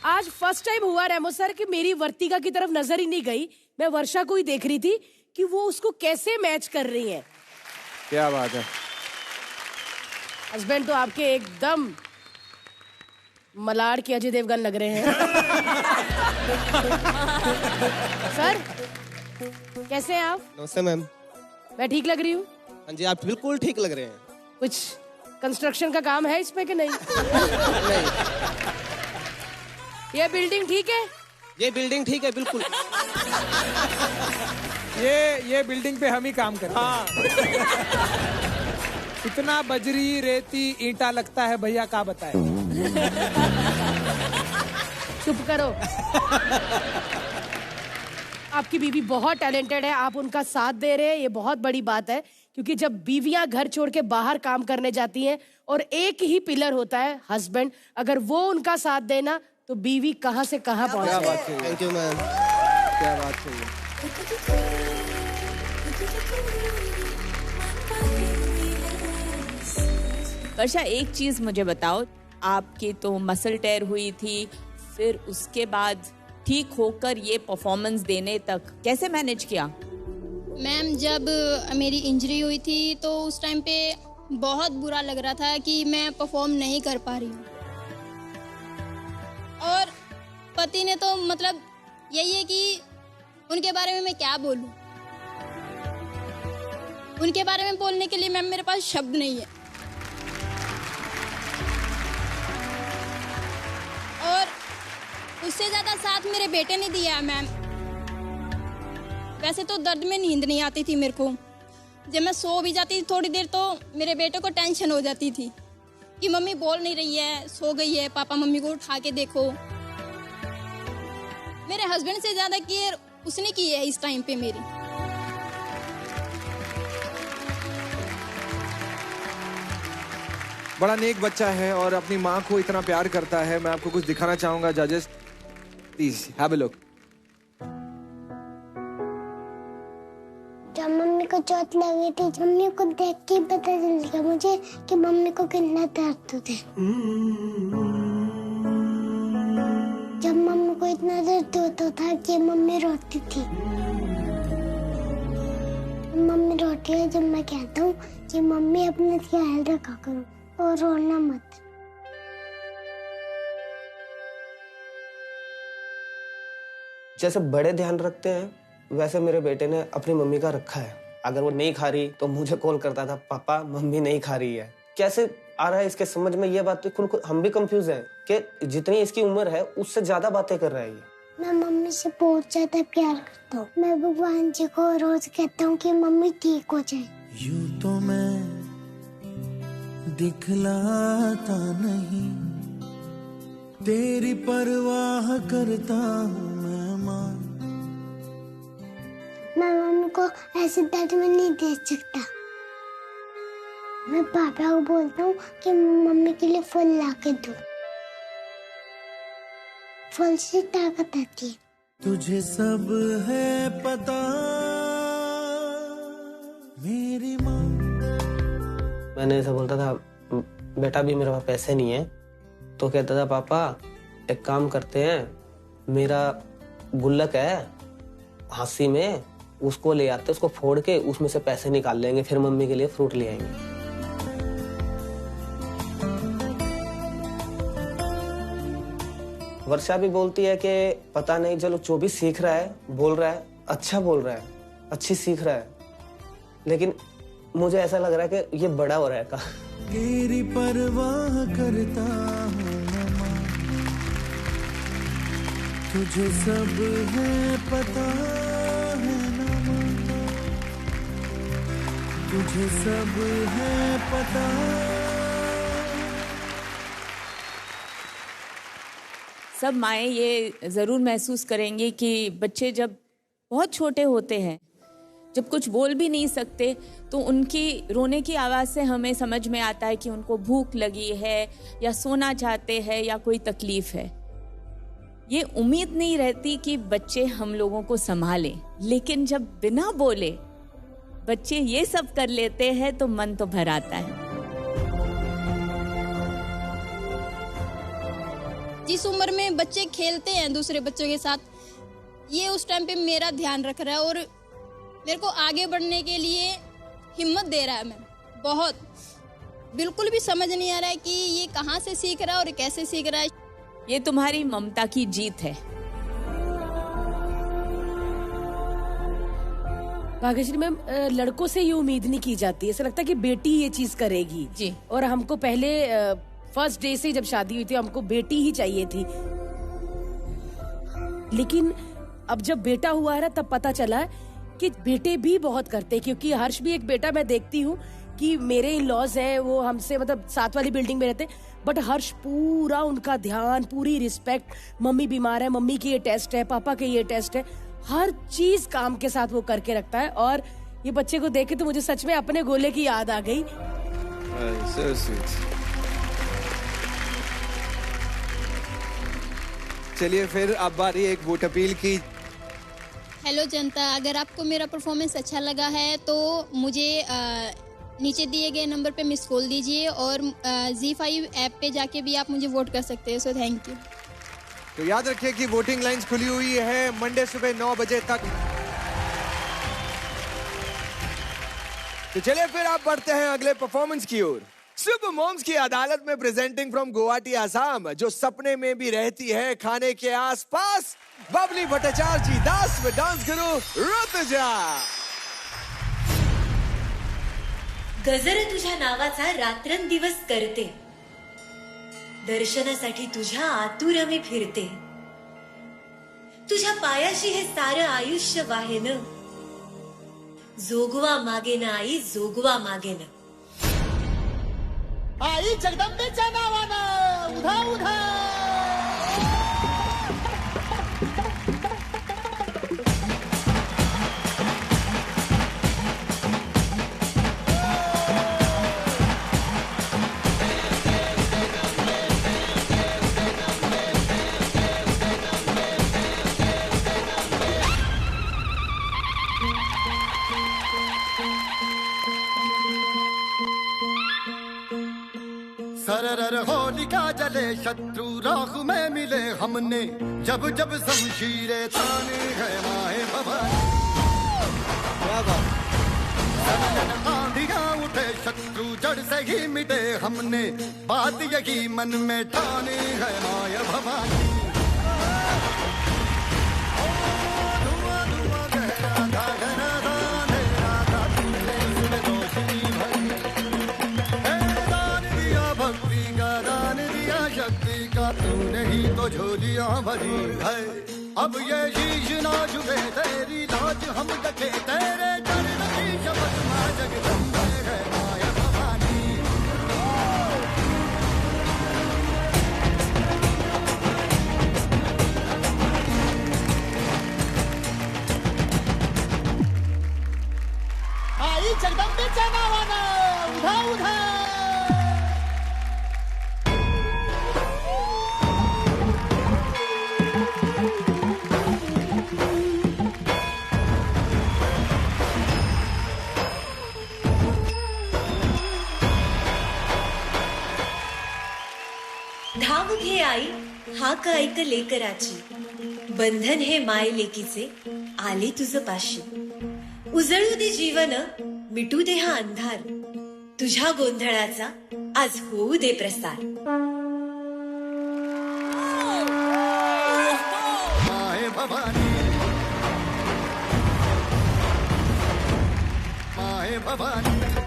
आज फर्स्ट टाइम हुआ रेमो सर कि मेरी वर्तिका की तरफ नजर ही नहीं गई, मैं वर्षा को ही देख रही थी कि वो उसको कैसे मैच कर रही है। क्या बात है! हस्बैंड तो आपके एकदम मलाड के अजय देवगन लग रहे हैं। सर कैसे हैं आप? नमस्ते मैम। मैं ठीक लग रही हूँ? हाँ जी, आप बिल्कुल ठीक लग रहे हैं। कुछ कंस्ट्रक्शन का काम है इसमें कि नहीं? ये बिल्डिंग ठीक है? ये बिल्डिंग ठीक है बिल्कुल। ये बिल्डिंग पे हम ही काम करते हैं। इतना बजरी रेती ईंटा लगता है भैया, का बताए। चुप करो। आपकी बीवी बहुत टैलेंटेड है, आप उनका साथ दे रहे हैं, ये बहुत बड़ी बात है। क्योंकि जब बीवियां घर छोड़ के बाहर काम करने जाती हैं और एक ही पिलर होता है हस्बैंड, अगर वो उनका साथ देना तो बीवी कहां से कहां पहुंच जाए। थैंक यू मैम, क्या बात है। वर्षा, एक चीज मुझे बताओ, आपकी तो मसल टेयर हुई थी, फिर उसके बाद ठीक होकर ये परफॉर्मेंस देने तक कैसे मैनेज किया? मैम, जब मेरी इंजरी हुई थी तो उस टाइम पे बहुत बुरा लग रहा था कि मैं परफॉर्म नहीं कर पा रही हूँ। और पति ने तो मतलब यही है कि उनके बारे में मैं क्या बोलूँ, उनके बारे में बोलने के लिए मैम मेरे पास शब्द नहीं है। और उससे ज्यादा साथ मेरे बेटे ने दिया है मैम। वैसे तो दर्द में नींद नहीं आती थी मेरे को, जब मैं सो भी जाती थी थोड़ी देर तो मेरे बेटे को टेंशन हो जाती थी कि मम्मी बोल नहीं रही है, सो गई है, पापा मम्मी को उठा के देखो। मेरे हस्बैंड से ज्यादा केयर उसने की है इस टाइम पे मेरी। बड़ा नेक बच्चा है और अपनी माँ को इतना प्यार करता है। मैं आपको कुछ दिखाना चाहूंगा जजेस, प्लीज हैव अ लुक। जब मम्मी को चोट लगी थी, मम्मी को देख के पता चल गया मुझे कि मम्मी को कितना दर्द होता है। जब मम्मी को इतना दर्द होता था कि मम्मी रोती थी। मम्मी रोती है जब मैं कहता हूँ कि मम्मी अपना ख्याल रखा करो और रोना मत। जैसे बड़े ध्यान रखते हैं वैसे मेरे बेटे ने अपनी मम्मी का रखा है। अगर वो नहीं खा रही तो मुझे कॉल करता था, पापा मम्मी नहीं खा रही है। कैसे आ रहा है इसके समझ में ये बात, तो हम भी कंफ्यूज हैं कि जितनी इसकी उम्र है उससे ज्यादा बातें कर रहा है ये। मैं मम्मी से बहुत ज्यादा प्यार करता हूँ। मैं भगवान जी को रोज कहता हूँ कि मम्मी ठीक हो जाए। यूं तो मैं दिखलाता नहीं, तेरी परवाह करता हूँ मैं माँ। मैं मम्मी को ऐसे दर्द में नहीं देख सकता। मैं पापा को बोलता हूँ कि मम्मी के लिए फल ला के दो, फल से ताकत आती है। तुझे सब है पता मेरी माँ। मैंने ऐसा बोलता था, बेटा भी मेरे पास पैसे नहीं है, तो कहता था पापा एक काम करते हैं, मेरा गुल्लक है हाथी में, उसको ले आते, उसको फोड़ के उसमें से पैसे निकाल लेंगे, फिर मम्मी के लिए फ्रूट ले आएंगे। वर्षा भी बोलती है कि पता नहीं, चलो जो भी सीख रहा है, बोल रहा है, अच्छा बोल रहा है, अच्छी सीख रहा है, लेकिन मुझे ऐसा लग रहा है कि ये बड़ा हो रहा है। तेरी परवाह करता हूँ माँ, तुझे सब है पता है ना माँ, तुझे सब है पता। सब माएँ ये ज़रूर महसूस करेंगी कि बच्चे जब बहुत छोटे होते हैं, जब कुछ बोल भी नहीं सकते, तो उनकी रोने की आवाज़ से हमें समझ में आता है कि उनको भूख लगी है या सोना चाहते हैं या कोई तकलीफ है। ये उम्मीद नहीं रहती कि बच्चे हम लोगों को संभालें, लेकिन जब बिना बोले बच्चे ये सब कर लेते हैं तो मन तो भर आता है। जिस उम्र में बच्चे खेलते हैं दूसरे बच्चों के साथ, ये उस टाइम पे मेरा ध्यान रख रहा है और मेरे को आगे बढ़ने के लिए हिम्मत दे रहा है। मैं बहुत बिल्कुल भी समझ नहीं आ रहा है कि ये कहाँ से सीख रहा है और कैसे सीख रहा है। ये तुम्हारी ममता की जीत है। भाग्यश्री मैम, लड़कों से ये उम्मीद नहीं की जाती, ऐसा लगता है कि बेटी ये चीज करेगी जी। और हमको पहले फर्स्ट डे से जब शादी हुई थी हमको बेटी ही चाहिए थी, लेकिन अब जब बेटा हुआ है ना तब पता चला कि बेटे भी बहुत करते हैं। क्योंकि हर्ष भी एक बेटा मैं देखती हूँ कि मेरे इन लॉज हैं, वो हमसे मतलब साथ वाली बिल्डिंग में रहते हैं, बट हर्ष पूरा उनका ध्यान, पूरी रिस्पेक्ट, मम्मी बीमार है, मम्मी की ये टेस्ट है, पापा के ये टेस्ट है, हर चीज काम के साथ वो करके रखता है। और ये बच्चे को देख के तो मुझे सच में अपने गोले की याद आ गई। So sweet. चलिए फिर अब बारी एक वोट अपील की। हेलो जनता, अगर आपको मेरा परफॉर्मेंस अच्छा लगा है तो मुझे नीचे दिए गए नंबर पे मिस कॉल दीजिए और ZEE5 ऐप पे जाके भी आप मुझे वोट कर सकते हैं। So thank you. तो याद रखिए कि वोटिंग लाइंस खुली हुई है मंडे सुबह 9 बजे तक। तो चलिए फिर आप बढ़ते हैं अगले परफॉर्मेंस की ओर। सुपर मॉम्स की अदालत में प्रेजेंटिंग फ्रॉम गुवाहाटी आसाम, जो सपने में भी रहती है खाने के आसपास, बबली भट्टाचार्य जी दास व डांस गुरु ऋतुजा। गजर तुझ्या नावाचा रात्रंदिवस करते, दर्शनासाठी तुझ्या आतुर मी फिरते, तुझ्या पायाशी हे सारं आयुष्य वाहेन, जोगवा मागेन आई जोगवा मागेन। आई जगदंबेच्या नावानं उधा उधा। सरर होलिका जले शत्रु राख में मिले हमने, जब जब शमशीरे ताने है माए भवानी। आंधियां उठे शत्रु जड़ से ही मिटे हमने, बात यही मन में ठाने है माए भवानी। तूने ही तो झोलियां भरी है, अब ये शीश ना झुके तेरी लाज हम रखे, तेरे चरण की शपथ मां जगदम्बे है माया भवानी। आई जगदंबेच्या नावानं उधा उधा। धाव घे आई हाक ऐक लेकराची, बंधन हे माय लेकीचे आले तुझ पाशी। उजळू दे जीवन मिटू दे हा अंधार, तुझ्या गोंधळाचा आज होऊ दे प्रसार। My Bhavani my Bhavani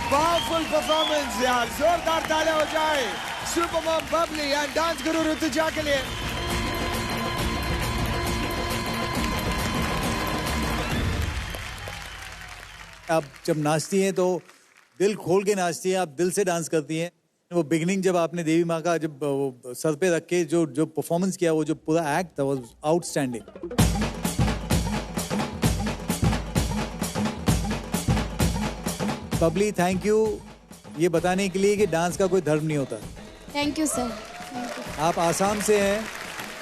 powerful performance यार, जोरदार तालियां हो जाए super mom Babli and dance गुरु ऋतुजा के लिए। आप जब नाचती हैं तो दिल खोल के नाचती हैं, आप दिल से डांस करती हैं। वो बिगनिंग जब आपने देवी माँ का जब वो सर पे रख के जो परफॉर्मेंस किया, वो जो पूरा एक्ट था वो आउटस्टैंडिंग। बबली थैंक यू ये बताने के लिए कि डांस का कोई धर्म नहीं होता। Thank you sir. आप आसाम से हैं,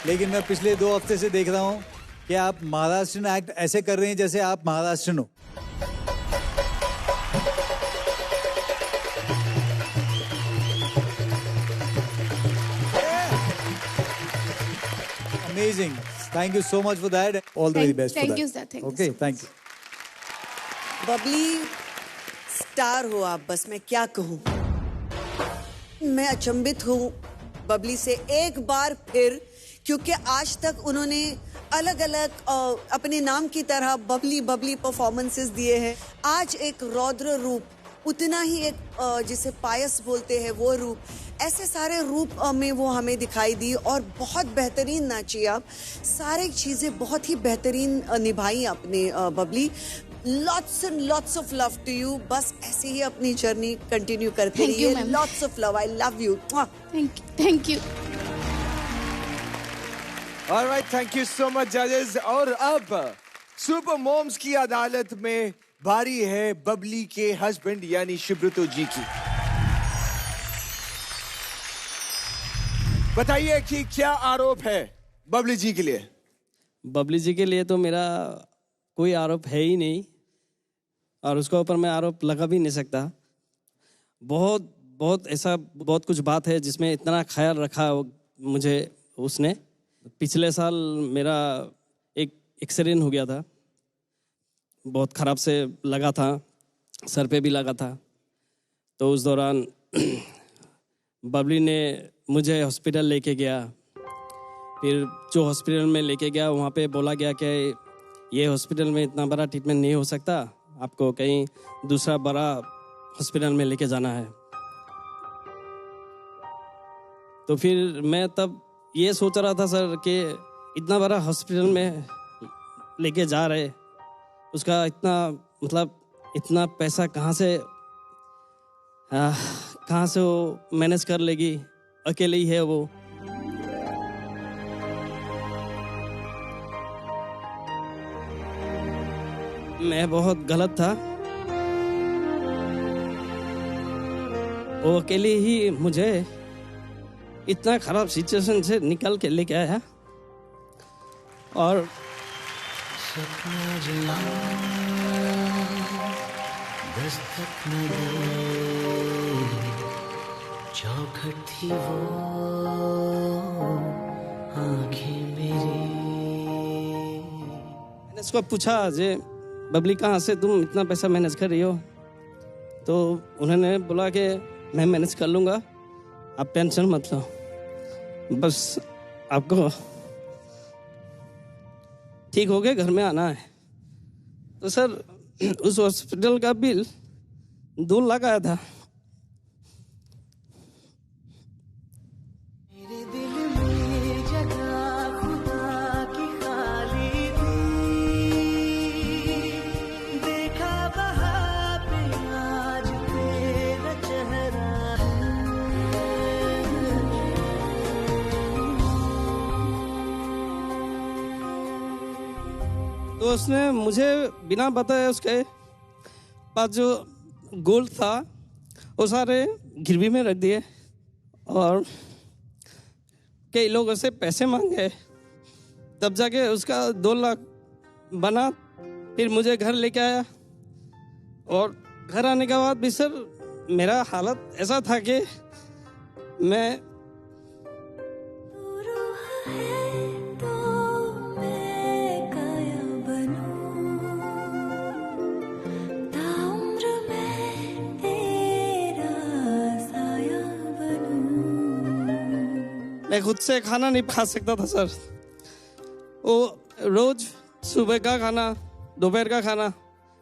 लेकिन मैं पिछले 2 हफ्ते से देख रहा हूँ कि आप महाराष्ट्रन एक्ट ऐसे कर रही हैं जैसे आप महाराष्ट्रन हो। Amazing. Thank you so much for that. All the very best for that. Thank you, sir. Thank you Okay, so thank you. Babli star हो आप, बस मैं क्या कहूँ। मैं अचंभित हूँ बबली से एक बार फिर, क्योंकि आज तक उन्होंने अलग अलग अपने नाम की तरह बबली बबली परफॉर्मेंसेस दिए हैं। आज एक रौद्र रूप, उतना ही एक जिसे पायस बोलते हैं वो रूप, ऐसे सारे रूप में वो हमें दिखाई दी और बहुत बेहतरीन नाची आप। सारी चीज़ें बहुत ही बेहतरीन निभाई आपने Babli. Lots and lots of love to you. बस ऐसे ही अपनी जर्नी कंटिन्यू करते रहिए। Lots of love. I love you. Thank you. All right, thank you so much judges. और अब सुपर मॉम्स की अदालत में बारी है बबली के हस्बैंड यानी शिब्रुतो जी की। बताइए कि क्या आरोप है बबली जी के लिए? बबली जी के लिए तो मेरा कोई आरोप है ही नहीं, और उसके ऊपर मैं आरोप लगा भी नहीं सकता। बहुत ऐसा बहुत कुछ बात है जिसमें इतना ख्याल रखा मुझे उसने। पिछले साल मेरा एक एक्सीडेंट हो गया था, बहुत ख़राब से लगा था, सर पे भी लगा था। तो उस दौरान बबली ने मुझे हॉस्पिटल लेके गया। फिर जो हॉस्पिटल में लेके गया वहाँ पे बोला गया कि ये हॉस्पिटल में इतना बड़ा ट्रीटमेंट नहीं हो सकता, आपको कहीं दूसरा बड़ा हॉस्पिटल में लेके जाना है। तो फिर मैं तब ये सोच रहा था सर कि इतना बड़ा हॉस्पिटल में लेके जा रहे, उसका इतना मतलब इतना पैसा कहाँ से वो मैनेज कर लेगी, अकेले ही है वो। मैं बहुत गलत था, वो अकेले ही मुझे इतना खराब सिचुएशन से निकल के लेके आया। और चौखट थी वो आँखें मेरी। मैंने उसको पूछा जे बबली कहाँ से तुम इतना पैसा मैनेज कर रही हो? तो उन्होंने बोला कि मैं मैनेज कर लूँगा, आप टेंशन मत लो, बस आपको ठीक हो गए घर में आना है। तो सर उस हॉस्पिटल का बिल 2 लाख आया था। तो उसने मुझे बिना बताए उसके पास जो गोल्ड था वो सारे गिरवी में रख दिए, और कई लोगों से पैसे मांगे, तब जाके उसका 2 लाख बना। फिर मुझे घर लेके आया, और घर आने के बाद भी सर मेरा हालत ऐसा था कि मैं मैं खुद से खाना नहीं खा सकता था सर। वो रोज सुबह का खाना, दोपहर का खाना,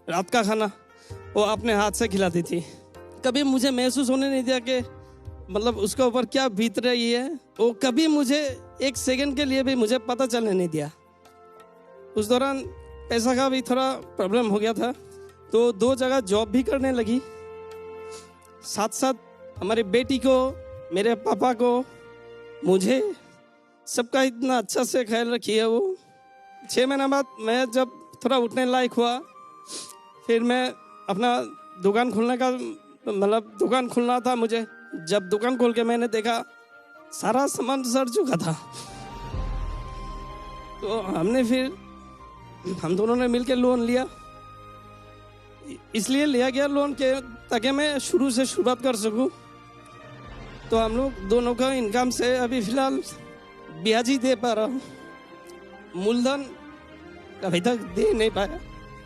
रात का खाना वो अपने हाथ से खिलाती थी। कभी मुझे महसूस होने नहीं दिया कि मतलब उसके ऊपर क्या बीत रही है। वो कभी मुझे 1 सेकंड के लिए भी मुझे पता चलने नहीं दिया। उस दौरान पैसा का भी थोड़ा प्रॉब्लम हो गया था, तो 2 जगह जॉब भी करने लगी। साथ साथ हमारी बेटी को, मेरे पापा को, मुझे सबका इतना अच्छा से ख्याल रखी है वो। 6 महीना बाद मैं जब थोड़ा उठने लायक हुआ, फिर मैं अपना दुकान खोलने का मतलब दुकान खुलना था मुझे। जब दुकान खोल के मैंने देखा सारा सामान सड़ चुका था। तो हमने फिर हम दोनों ने मिलकर लोन लिया। इसलिए लिया गया लोन के ताकि मैं शुरू से शुरुआत कर सकूं। तो हम लोग दोनों का इनकम से अभी फिलहाल ब्याज ही दे पा रहा हूँ, मूलधन अभी तक दे नहीं पाया।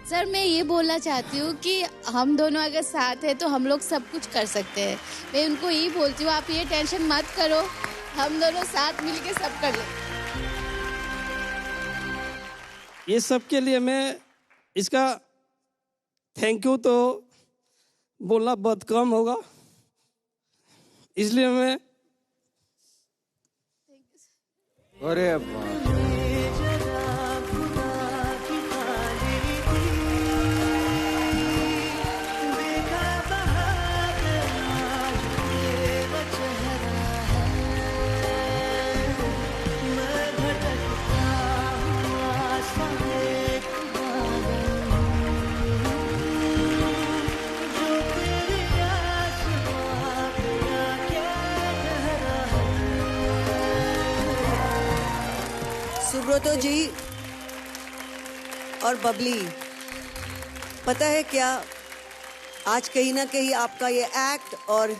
सर मैं ये बोलना चाहती हूँ कि हम दोनों अगर साथ हैं तो हम लोग सब कुछ कर सकते हैं। मैं उनको यही बोलती हूँ आप ये टेंशन मत करो, हम दोनों साथ मिलके सब कर लें। ये सब के लिए मैं इसका थैंक यू तो बोलना बहुत कम होगा, इसलिए मैं अरे सुब्रतो जी और बबली, पता है क्या, आज कहीं ना कहीं आपका ये एक्ट और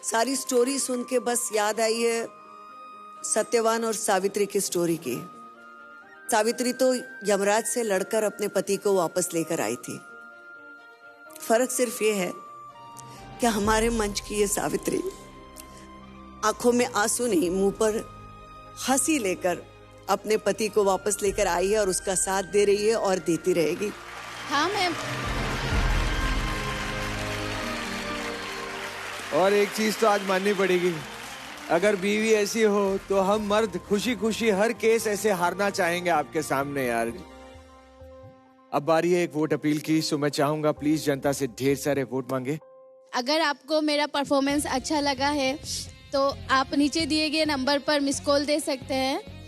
सारी स्टोरी सुन के बस याद आई है सत्यवान और सावित्री की स्टोरी की। सावित्री तो यमराज से लड़कर अपने पति को वापस लेकर आई थी। फर्क सिर्फ ये है कि हमारे मंच की ये सावित्री आंखों में आंसू नहीं, मुंह पर हंसी लेकर अपने पति को वापस लेकर आई है और उसका साथ दे रही है और देती रहेगी। हाँ मैम। और एक चीज तो आज माननी पड़ेगी, अगर बीवी ऐसी हो तो हम मर्द खुशी खुशी हर केस ऐसे हारना चाहेंगे आपके सामने यार। अब बारी है एक वोट अपील की, सो मैं चाहूंगा प्लीज जनता से ढेर सारे वोट मांगे। अगर आपको मेरा परफॉर्मेंस अच्छा लगा है तो आप नीचे दिए गए नंबर पर मिस कॉल दे सकते हैं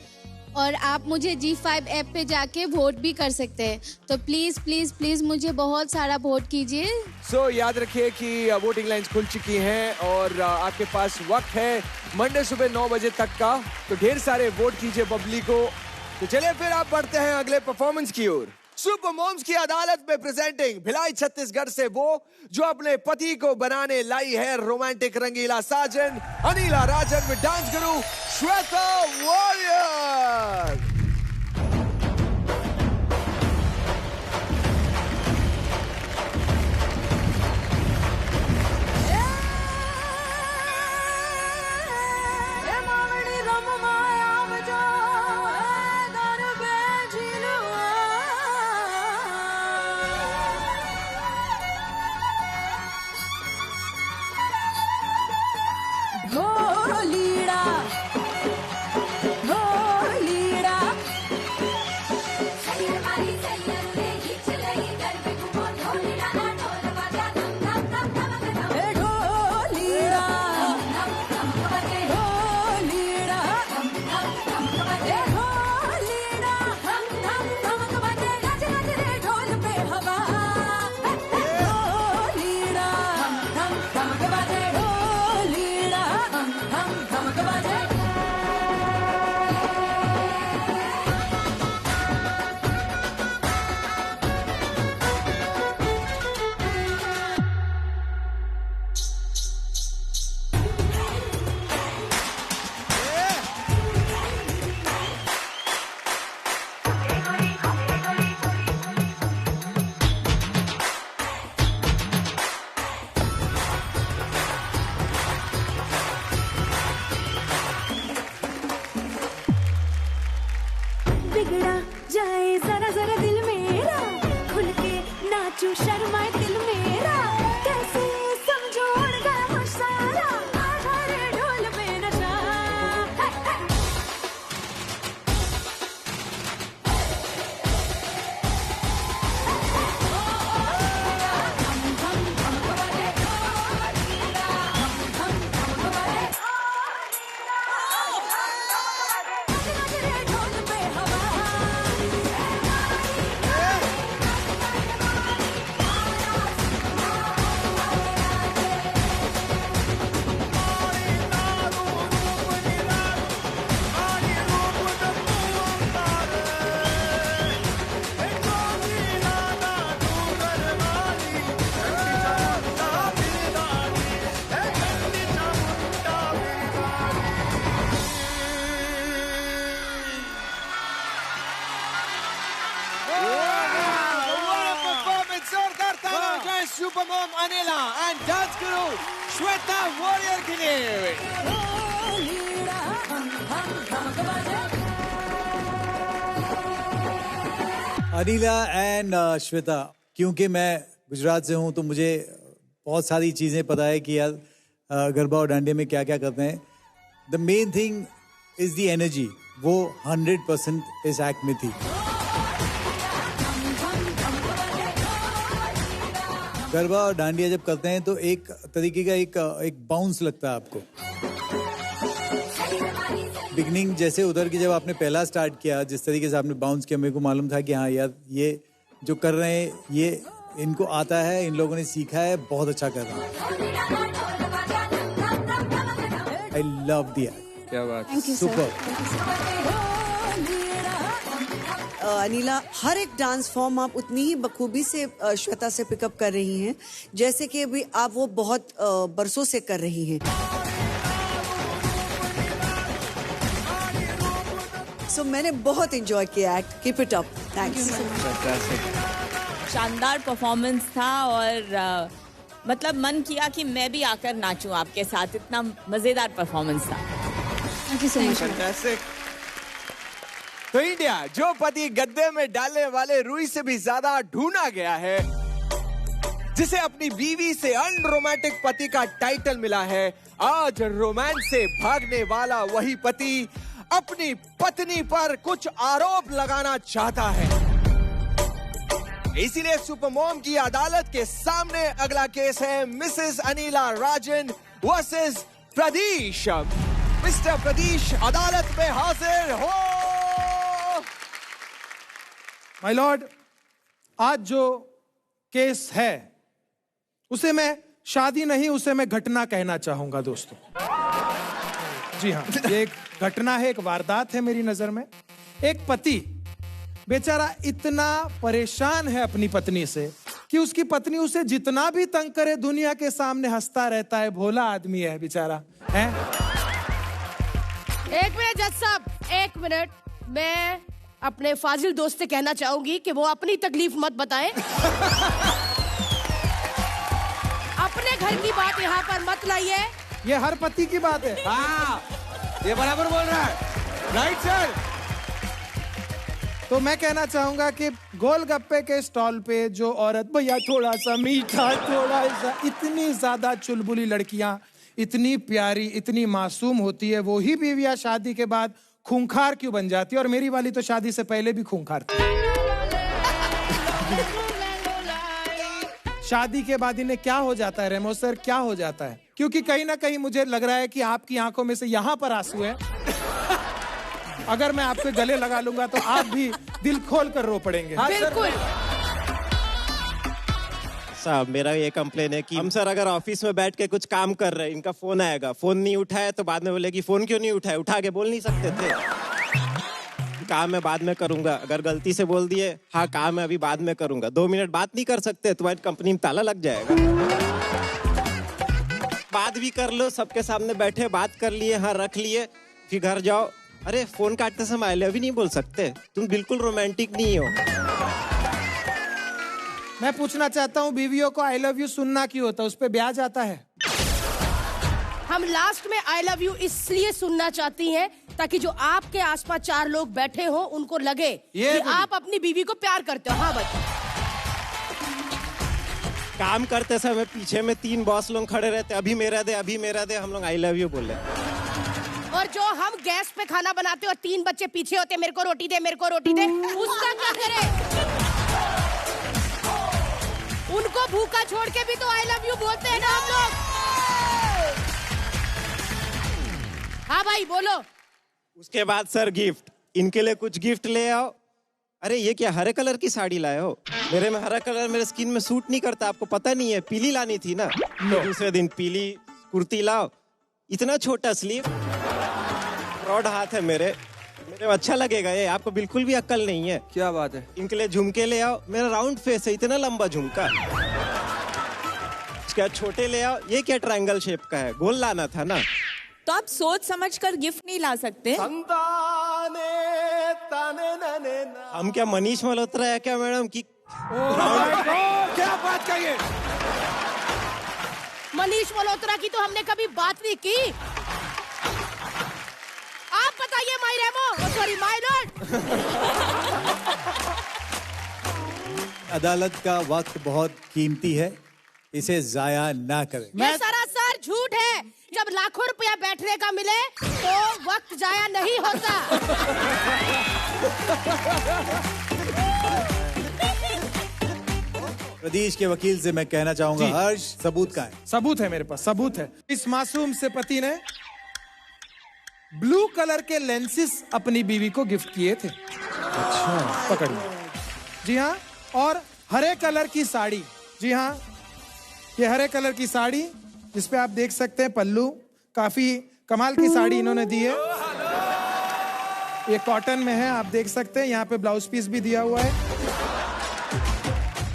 और आप मुझे G5 ऐप पे जाके वोट भी कर सकते हैं। तो प्लीज प्लीज प्लीज मुझे बहुत सारा वोट कीजिए। सो याद रखिए कि वोटिंग लाइंस खुल चुकी हैं और आपके पास वक्त है मंडे सुबह 9 बजे तक का, तो ढेर सारे वोट कीजिए बबली को। तो चलिए फिर आप बढ़ते हैं अगले परफॉर्मेंस की ओर। सुपर मॉम्स की अदालत में प्रेजेंटिंग भिलाई छत्तीसगढ़ से वो जो अपने पति को बनाने लाई है रोमांटिक रंगीला साजन, अनिला राजन में डांस गुरु श्वेता वॉरियर। बिगड़ा जाए जरा जरा दिल मेरा, खुल के नाचू शर्माए दिल मेरा, कैसे समझो उड़ गया होश सारा, आधा रे ढोल पे नशा। श्वेता वॉरियर के लिए। अनिला एंड श्वेता, क्योंकि मैं गुजरात से हूँ तो मुझे बहुत सारी चीज़ें पता है कि यार गरबा और डांडिया में क्या क्या करते हैं। The main thing is the energy, वो 100% इस एक्ट में थी। गरबा और डांडिया जब करते हैं तो एक तरीके का एक बाउंस लगता है आपको। बिगनिंग जैसे उधर की जब आपने पहला स्टार्ट किया, जिस तरीके से आपने बाउंस किया, मेरे को मालूम था कि हाँ यार ये जो कर रहे हैं ये इनको आता है, इन लोगों ने सीखा है, बहुत अच्छा कर रहे हैं। आई लव दिया। क्या बात, सुपर। अनिला, हर एक डांस फॉर्म आप उतनी ही बखूबी से श्वेता से पिकअप कर रही हैं जैसे कि अभी आप वो बहुत बरसों से कर रही हैं। सो मैंने बहुत एंजॉय किया act. Keep it up. Thanks. शानदार परफॉर्मेंस था और मतलब मन किया कि मैं भी आकर नाचूं आपके साथ, इतना मजेदार परफॉर्मेंस था। Thank you so much. Fantastic. तो इंडिया, जो पति गद्दे में डालने वाले रुई से भी ज्यादा ढूंढा गया है, जिसे अपनी बीवी से अनरोमांटिक पति का टाइटल मिला है, आज रोमांस से भागने वाला वही पति अपनी पत्नी पर कुछ आरोप लगाना चाहता है। इसीलिए सुपर मॉम की अदालत के सामने अगला केस है मिसेस अनिला राजन वर्सेस प्रदीश। मिस्टर प्रदीश अदालत में हाजिर हो। माय लॉर्ड, आज जो केस है उसे मैं शादी नहीं, उसे मैं घटना कहना चाहूंगा दोस्तों। जी हाँ, ये एक घटना है, एक वारदात है मेरी नजर में। एक पति बेचारा इतना परेशान है अपनी पत्नी से कि उसकी पत्नी उसे जितना भी तंग करे दुनिया के सामने हंसता रहता है। भोला आदमी है बेचारा, है। एक मिनट जज साहब, एक मिनट। मैं अपने फाजिल दोस्त से कहना चाहूंगी कि वो अपनी तकलीफ मत बताएं। अपने घर की बात यहाँ पर मत लाइए। ये हर पति की बात है। हाँ, ये बराबर बोल रहा है। Right sir. तो मैं कहना चाहूंगा कि गोलगप्पे के स्टॉल पे जो औरत, भैया थोड़ा सा मीठा, थोड़ा सा, इतनी ज्यादा चुलबुली लड़कियां, इतनी प्यारी, इतनी मासूम होती है, वो ही बीवियां शादी के बाद खूंखार क्यों बन जाती है? और मेरी वाली तो शादी से पहले भी खूंखार थी। शादी के बाद इन्हें क्या हो जाता है रेमो सर, क्या हो जाता है? क्योंकि कहीं ना कहीं मुझे लग रहा है कि आपकी आंखों में से यहाँ पर आंसू है। अगर मैं आपके गले लगा लूंगा तो आप भी दिल खोल कर रो पड़ेंगे। बिल्कुल। साहब, मेरा ये कंप्लेन है कि हम सर अगर ऑफिस में बैठ के कुछ काम कर रहे हैं, इनका फोन आएगा, फोन नहीं उठाया तो बाद में बोले कि फोन क्यों नहीं उठाया, उठा के बोल नहीं सकते थे काम मैं बाद में करूंगा। अगर गलती से बोल दिए हाँ काम मैं अभी बाद में करूंगा, 2 मिनट बात नहीं कर सकते, तुम्हारी कंपनी में ताला लग जाएगा। बात भी कर लो, सबके सामने बैठे बात कर लिए, हाँ रख लिए, फिर घर जाओ, अरे फोन काटते समय आई लव यू नहीं बोल सकते, तुम बिल्कुल रोमांटिक नहीं हो। मैं पूछना चाहता हूँ, बीवियों को आई लव यू सुनना क्यों होता है? उस पे ब्याज आता है। हम लास्ट में आई लव यू इसलिए सुनना चाहती हैं ताकि जो आपके आसपास 4 लोग बैठे हो उनको लगे कि आप अपनी बीवी को प्यार करते हो। हाँ बच्चे, काम करते समय पीछे में 3 बॉस लोग खड़े रहते, अभी मेरा दे, अभी मेरा दे, हम लोग आई लव यू बोले। और जो हम गैस पे खाना बनाते और 3 बच्चे पीछे होते, मेरे को रोटी दे, मेरे को रोटी दे, उसका क्या करे? उनको भूखा छोड़ के भी तो आई लव यू बोलते हैं ना हम लोग। हाँ भाई बोलो। उसके बाद सर गिफ्ट, इनके लिए कुछ गिफ्ट ले आओ। अरे ये क्या हरे कलर की साड़ी लाए हो? मेरे में हरा कलर मेरे स्किन में सूट नहीं करता, आपको पता नहीं है? पीली लानी थी ना। तो दूसरे दिन पीली कुर्ती लाओ, इतना छोटा स्लीव, ब्रॉड हाथ है मेरे में अच्छा लगेगा ये? आपको बिल्कुल भी अक्ल नहीं है। क्या बात है? इनके लिए झुमके ले आओ, मेरा राउंड फेस है, इतना लंबा झुमका। क्या छोटे ले आओ, ये क्या ट्रायंगल शेप का है, गोल लाना था ना। तो आप सोच समझ कर गिफ्ट नहीं ला सकते? हम क्या मनीष मल्होत्रा है क्या मैडम की? क्या बात कही है? मनीष मल्होत्रा की तो हमने कभी बात नहीं की। आप बताइए माई रेमो, सॉरी माई लॉर्ड। अदालत का वक्त बहुत कीमती है, इसे जाया ना करें। ये सरासर झूठ है। जब लाखों रुपया बैठने का मिले तो वक्त जाया नहीं होता। प्रदेश के वकील से मैं कहना चाहूंगा, जी। हर्ष सबूत का है। सबूत है मेरे पास, सबूत है। इस मासूम से पति ने ब्लू कलर के लेंसेस अपनी बीवी को गिफ्ट किए थे। अच्छा, पकड़िए। जी हाँ, और हरे कलर की साड़ी। जी हाँ, ये हरे कलर की साड़ी जिसपे आप देख सकते हैं पल्लू, काफी कमाल की साड़ी इन्होंने दी है। ये कॉटन में है, आप देख सकते हैं। यहाँ पे ब्लाउज पीस भी दिया हुआ है।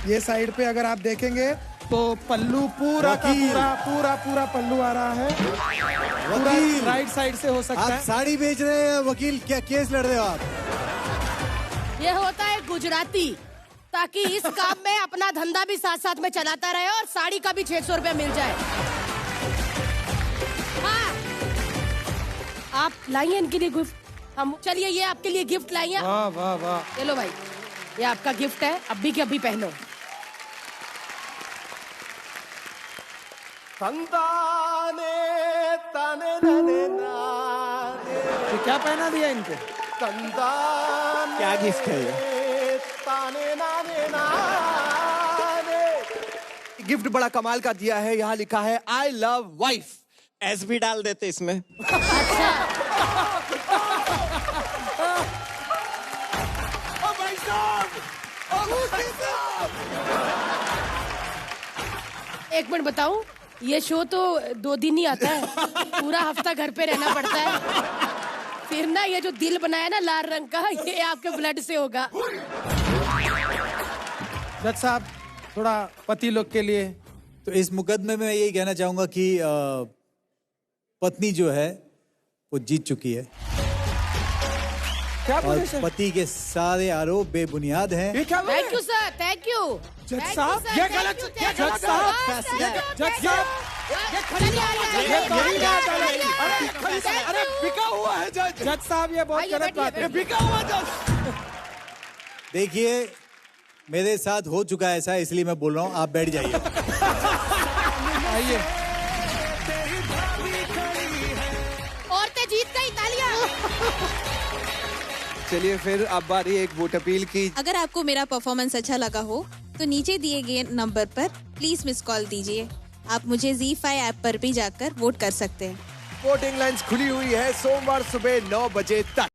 ये साइड पे अगर आप देखेंगे तो पल्लू पूरा का पूरा पल्लू आ रहा है। पूरा राइट साइड से हो सकता है। आप साड़ी बेच रहे हैं वकील, क्या केस लड़ रहे हो आप? ये होता है गुजराती, ताकि इस काम में अपना धंधा भी साथ साथ में चलाता रहे और साड़ी का भी 600 रुपया मिल जाए। हाँ, आप लाइए इनके लिए गिफ्ट। हम चलिए, ये आपके लिए गिफ्ट लाइए। वाह वाह वाह। चलो भाई, ये आपका गिफ्ट है, अभी के अभी पहनो। ये क्या पहना दिया इनको? क्या गिफ्ट है ये? गिफ्ट बड़ा कमाल का दिया है। यहाँ लिखा है आई लव वाइफ। एस भी डाल देते इसमें। एक मिनट बताऊं, ये शो तो 2 दिन ही आता है, पूरा हफ्ता घर पे रहना पड़ता है। फिर ना ये जो दिल बनाया ना लाल रंग का, ये आपके ब्लड से होगा। जज साहब, थोड़ा पति लोग के लिए। तो इस मुकदमे में मैं यही कहना चाहूंगा कि पत्नी जो है वो जीत चुकी है। क्या और पति के सारे आरोप बेबुनियाद हैं। Thank you sir, thank you. जज साहब, ये गलत, जज साहब, जज साहब, अरे बिका हुआ है जज। जज साहब, ये बहुत गलत बात है। बिका हुआ जज। देखिए, मेरे साथ हो चुका है ऐसा, इसलिए मैं बोल रहा हूँ, आप बैठ जाइए। आइए। औरतें जीत गई, तालियां। चलिए फिर अब बारी एक वोट अपील की। अगर आपको मेरा परफॉर्मेंस अच्छा लगा हो तो नीचे दिए गए नंबर पर प्लीज मिस कॉल दीजिए। आप मुझे ZEE5 ऐप पर भी जाकर वोट कर सकते हैं। वोटिंग लाइन्स खुली हुई है सोमवार सुबह 9 बजे तक।